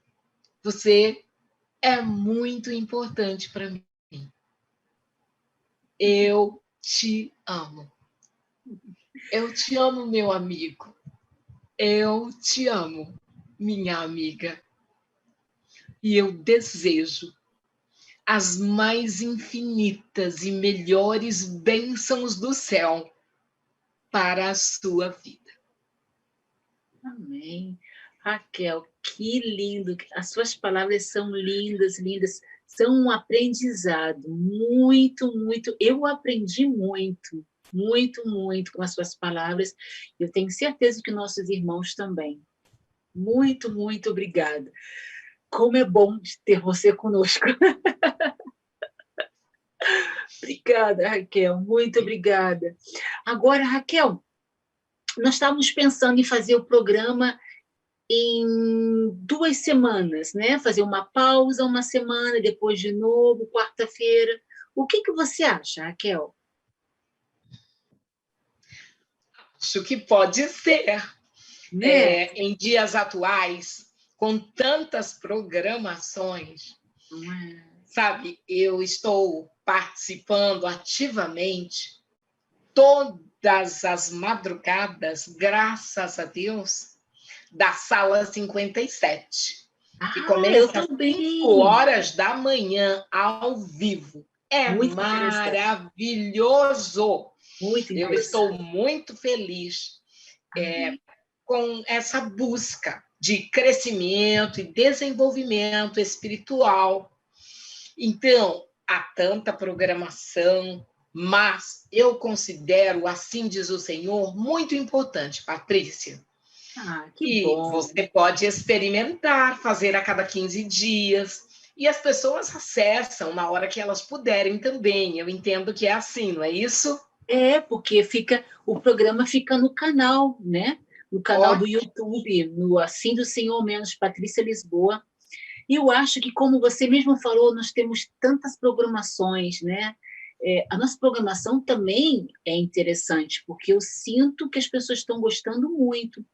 Speaker 3: você é muito importante para mim. Eu te amo. Eu te amo, meu amigo. Eu te amo, minha amiga. E eu desejo as mais infinitas e melhores bênçãos do céu para a sua vida.
Speaker 1: Amém. Raquel, que lindo. As suas palavras são lindas, lindas. São um aprendizado. Muito, muito. Eu aprendi muito, muito, muito com as suas palavras. Eu tenho certeza que nossos irmãos também. Muito, muito obrigada. Como é bom ter você conosco. Obrigada, Raquel. Muito obrigada. Agora, Raquel, nós estávamos pensando em fazer o programa em 2 semanas, né? Fazer uma pausa, uma semana, depois de novo, quarta-feira. O que você acha, Raquel?
Speaker 3: Acho que pode ser.
Speaker 1: Né?
Speaker 3: Em dias atuais, com tantas programações, sabe? Eu estou participando ativamente todas as madrugadas, graças a Deus, da Sala 57, que começa às 5 horas da manhã, ao vivo. É muito maravilhoso.
Speaker 1: Muito
Speaker 3: eu estou muito feliz com essa busca de crescimento e desenvolvimento espiritual. Então, há tanta programação, mas eu considero, assim diz o Senhor, muito importante, Patrícia.
Speaker 1: Que bom.
Speaker 3: Você pode experimentar, fazer a cada 15 dias, e as pessoas acessam na hora que elas puderem também. Eu entendo que é assim, não é isso?
Speaker 1: Porque o programa fica no canal, né? No canal do YouTube, no Assim do Senhor Menos Patrícia Lisboa. E eu acho que, como você mesmo falou, nós temos tantas programações, né? A nossa programação também é interessante, porque eu sinto que as pessoas estão gostando muito.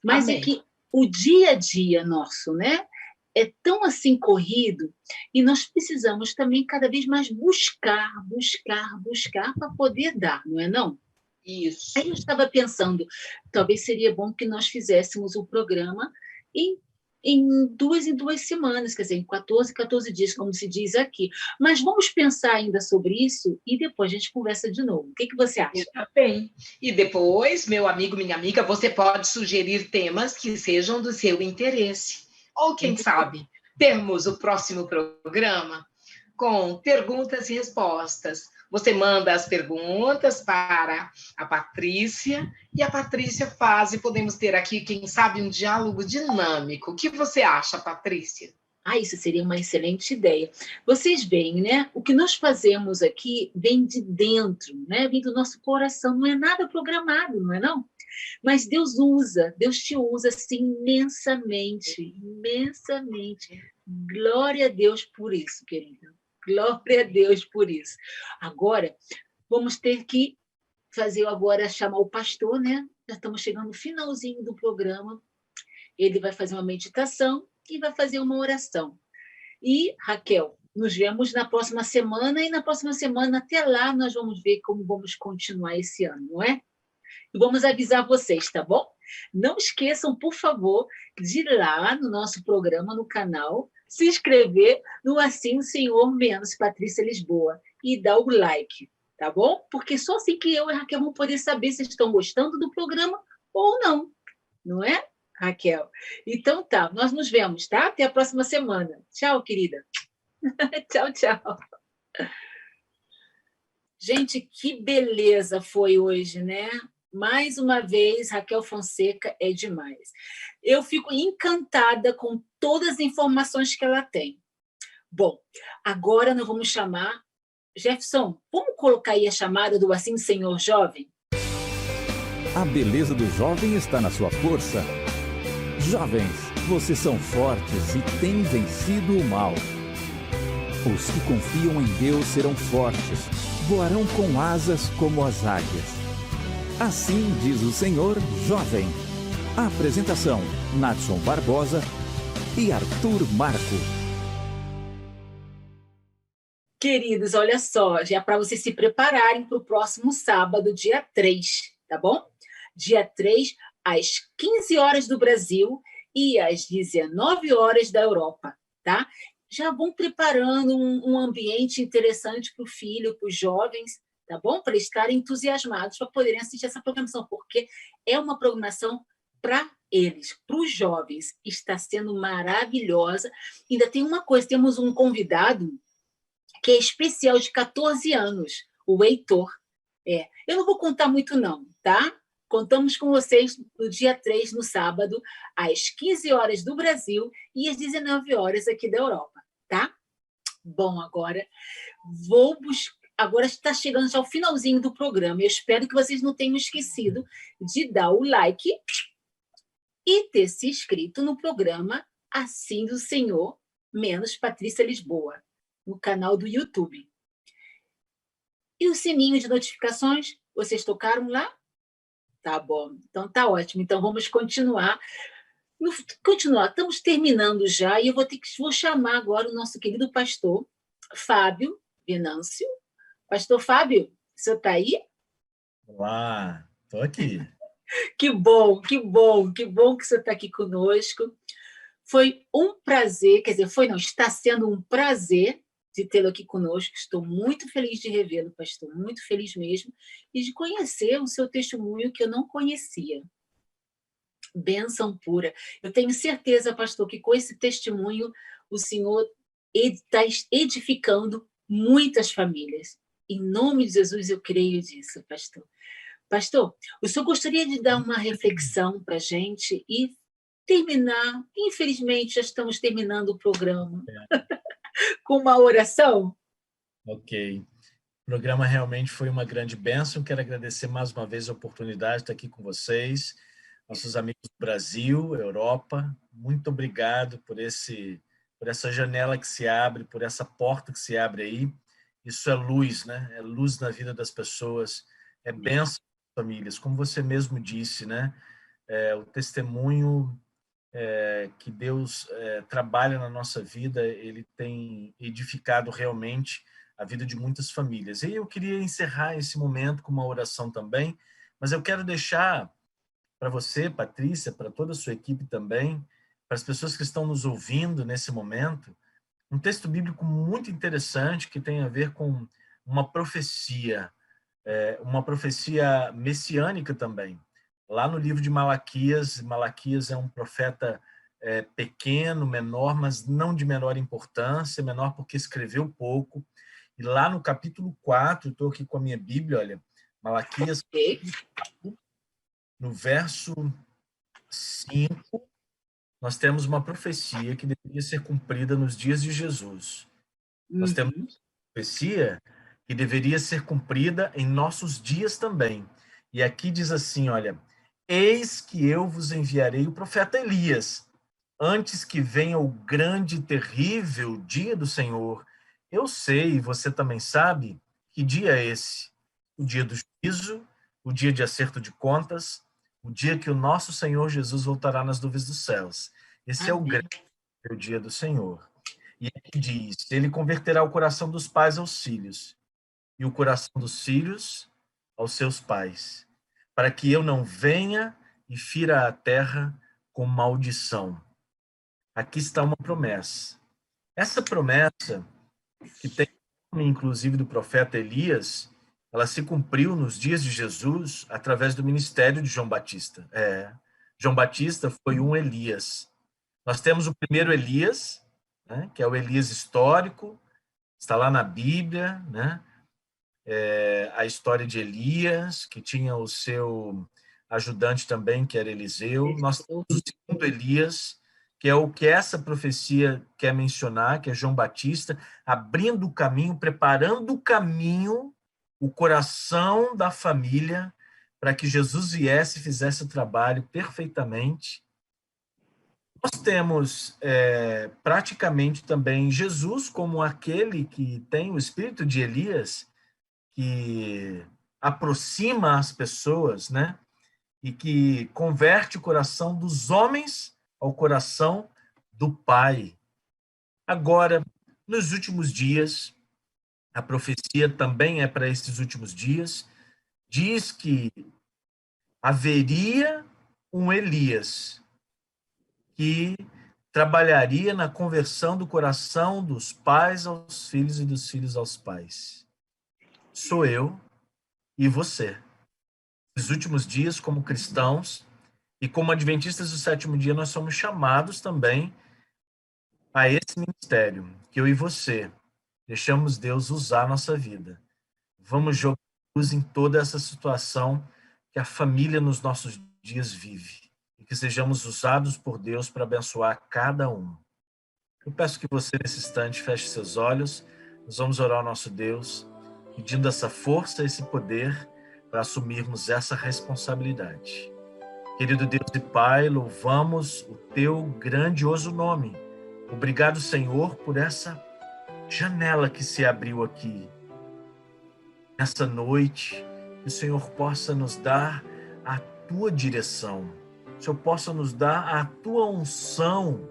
Speaker 1: Mas
Speaker 3: Amém.
Speaker 1: É que o dia a dia nosso, né? É tão assim corrido, e nós precisamos também cada vez mais buscar para poder dar, não é não?
Speaker 3: Isso.
Speaker 1: Aí eu estava pensando, talvez seria bom que nós fizéssemos o programa em 2 em 2 semanas, quer dizer, em 14 dias, como se diz aqui. Mas vamos pensar ainda sobre isso e depois a gente conversa de novo. O que você acha?
Speaker 3: Está bem. E depois, meu amigo, minha amiga, você pode sugerir temas que sejam do seu interesse. Ou, quem sabe, termos o próximo programa com perguntas e respostas. Você manda as perguntas para a Patrícia e a Patrícia faz, e podemos ter aqui, quem sabe, um diálogo dinâmico. O que você acha, Patrícia?
Speaker 1: Isso seria uma excelente ideia. Vocês veem, né? O que nós fazemos aqui vem de dentro, né? Vem do nosso coração, não é nada programado, não é não? Mas Deus te usa assim imensamente Glória a Deus por isso, querida. Glória a Deus por isso. Agora, vamos ter que fazer agora, chamar o pastor, né? Já estamos chegando no finalzinho do programa. Ele vai fazer uma meditação e vai fazer uma oração. E, Raquel, nos vemos na próxima semana, e na próxima semana, até lá, nós vamos ver como vamos continuar esse ano, não é? E vamos avisar vocês, tá bom? Não esqueçam, por favor, de ir lá no nosso programa, no canal, se inscrever no Assim Senhor Menos Patrícia Lisboa e dar o like, tá bom? Porque só assim que eu e a Raquel vamos poder saber se estão gostando do programa ou não, não é, Raquel? Então tá, nós nos vemos, tá? Até a próxima semana. Tchau, querida. Tchau, tchau. Gente, que beleza foi hoje, né? Mais uma vez, Raquel Fonseca é demais. Eu fico encantada com todas as informações que ela tem. Bom, agora nós vamos chamar... Jefferson, vamos colocar aí a chamada do Assim Senhor Jovem?
Speaker 4: A beleza do jovem está na sua força. Jovens, vocês são fortes e têm vencido o mal. Os que confiam em Deus serão fortes, voarão com asas como as águias. Assim diz o Senhor Jovem. Apresentação: Nadson Barbosa e Arthur Marco.
Speaker 1: Queridos, olha só, já para vocês se prepararem para o próximo sábado, dia 3, tá bom? Dia 3, às 15 horas do Brasil e às 19 horas da Europa, tá? Já vão preparando um ambiente interessante para o filho, para os jovens, tá bom? Para estarem entusiasmados, para poderem assistir essa programação, porque é uma programação para eles, para os jovens. Está sendo maravilhosa. Ainda tem uma coisa, temos um convidado que é especial, de 14 anos, o Heitor. Eu não vou contar muito não, tá? Contamos com vocês no dia 3, no sábado, às 15 horas do Brasil e às 19 horas aqui da Europa, tá? Bom, agora vou buscar. Agora está chegando já o finalzinho do programa. Eu espero que vocês não tenham esquecido de dar o like e ter se inscrito no programa Assim do Senhor Menos Patrícia Lisboa, no canal do YouTube. E o sininho de notificações, vocês tocaram lá? Tá bom, então tá ótimo. Então vamos continuar. Estamos terminando já, e eu vou chamar agora o nosso querido pastor Fábio Venâncio. Pastor Fábio, o senhor está aí?
Speaker 2: Olá, estou aqui.
Speaker 1: Que bom, que bom, que bom que o senhor está aqui conosco. Foi um prazer, quer dizer, está sendo um prazer de tê-lo aqui conosco. Estou muito feliz de revê-lo, pastor, muito feliz mesmo, e de conhecer o seu testemunho que eu não conhecia. Bênção pura. Eu tenho certeza, pastor, que com esse testemunho o senhor está edificando muitas famílias. Em nome de Jesus, eu creio disso, pastor. Pastor, o senhor gostaria de dar uma reflexão para a gente e terminar? Infelizmente, já estamos terminando o programa. Com uma oração?
Speaker 2: Ok. O programa realmente foi uma grande bênção. Quero agradecer mais uma vez a oportunidade de estar aqui com vocês, nossos amigos do Brasil, Europa. Muito obrigado por essa janela que se abre, por essa porta que se abre aí. Isso é luz, né? É luz na vida das pessoas, é bênção das famílias. Como você mesmo disse, né? O testemunho que Deus trabalha na nossa vida, ele tem edificado realmente a vida de muitas famílias. E eu queria encerrar esse momento com uma oração também, mas eu quero deixar para você, Patrícia, para toda a sua equipe também, para as pessoas que estão nos ouvindo nesse momento, um texto bíblico muito interessante que tem a ver com uma profecia messiânica também. Lá no livro de Malaquias, Malaquias é um profeta pequeno, menor, mas não de menor importância, menor porque escreveu pouco. E lá no capítulo 4, estou aqui com a minha Bíblia, olha, Malaquias, no verso 5, nós temos uma profecia que deveria ser cumprida nos dias de Jesus. Nós temos uma profecia que deveria ser cumprida em nossos dias também. E aqui diz assim, olha, eis que eu vos enviarei o profeta Elias, antes que venha o grande e terrível dia do Senhor. Eu sei, você também sabe, que dia é esse? O dia do juízo, o dia de acerto de contas, o dia que o nosso Senhor Jesus voltará nas nuvens dos céus. Esse é o
Speaker 1: Amém.
Speaker 2: grande dia do Senhor. E aqui diz, ele converterá o coração dos pais aos filhos, e o coração dos filhos aos seus pais, para que eu não venha e fira a terra com maldição. Aqui está uma promessa. Essa promessa, que tem nome, inclusive, do profeta Elias, ela se cumpriu nos dias de Jesus através do ministério de João Batista. João Batista foi um Elias. Nós temos o primeiro Elias, né, que é o Elias histórico, está lá na Bíblia, né? A história de Elias, que tinha o seu ajudante também, que era Eliseu. Nós temos o segundo Elias, que é o que essa profecia quer mencionar, que é João Batista, abrindo o caminho, preparando o caminho, o coração da família, para que Jesus viesse e fizesse o trabalho perfeitamente. Nós temos praticamente também Jesus como aquele que tem o espírito de Elias, que aproxima as pessoas, né? E que converte o coração dos homens ao coração do Pai. Agora, nos últimos dias, a profecia também é para esses últimos dias, diz que haveria um Elias que trabalharia na conversão do coração dos pais aos filhos e dos filhos aos pais. Sou eu e você. Nos últimos dias, como cristãos e como adventistas do sétimo dia, nós somos chamados também a esse ministério, que eu e você deixamos Deus usar a nossa vida. Vamos jogar luz em toda essa situação que a família nos nossos dias vive e que sejamos usados por Deus para abençoar cada um. Eu peço que você, nesse instante, feche seus olhos. Nós vamos orar ao nosso Deus, pedindo essa força, esse poder para assumirmos essa responsabilidade. Querido Deus e Pai, louvamos o teu grandioso nome. Obrigado, Senhor, por essa janela que se abriu aqui. Nessa noite, que o Senhor possa nos dar a tua direção. Que o Senhor possa nos dar a tua unção,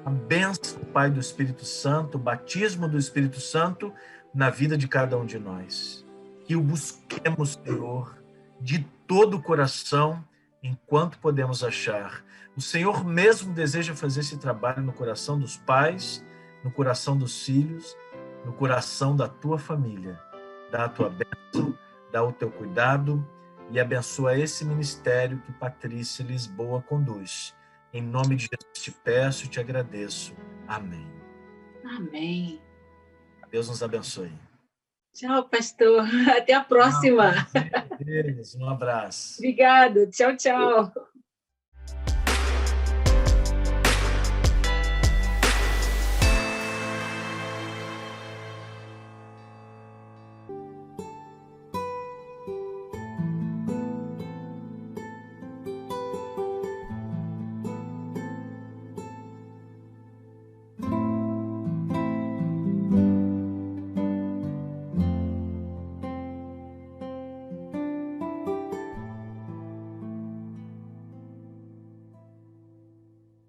Speaker 2: a bênção, Pai, do Espírito Santo, o batismo do Espírito Santo na vida de cada um de nós. Que o busquemos, Senhor, de todo o coração, enquanto podemos achar. O Senhor mesmo deseja fazer esse trabalho no coração dos pais, no coração dos filhos, no coração da tua família. Dá a tua bênção, dá o teu cuidado e abençoa esse ministério que Patrícia Lisboa conduz. Em nome de Jesus te peço e te agradeço. Amém.
Speaker 1: Amém.
Speaker 2: Deus nos abençoe.
Speaker 1: Tchau, pastor. Até a próxima.
Speaker 2: Um abraço.
Speaker 1: Obrigado. Tchau, tchau.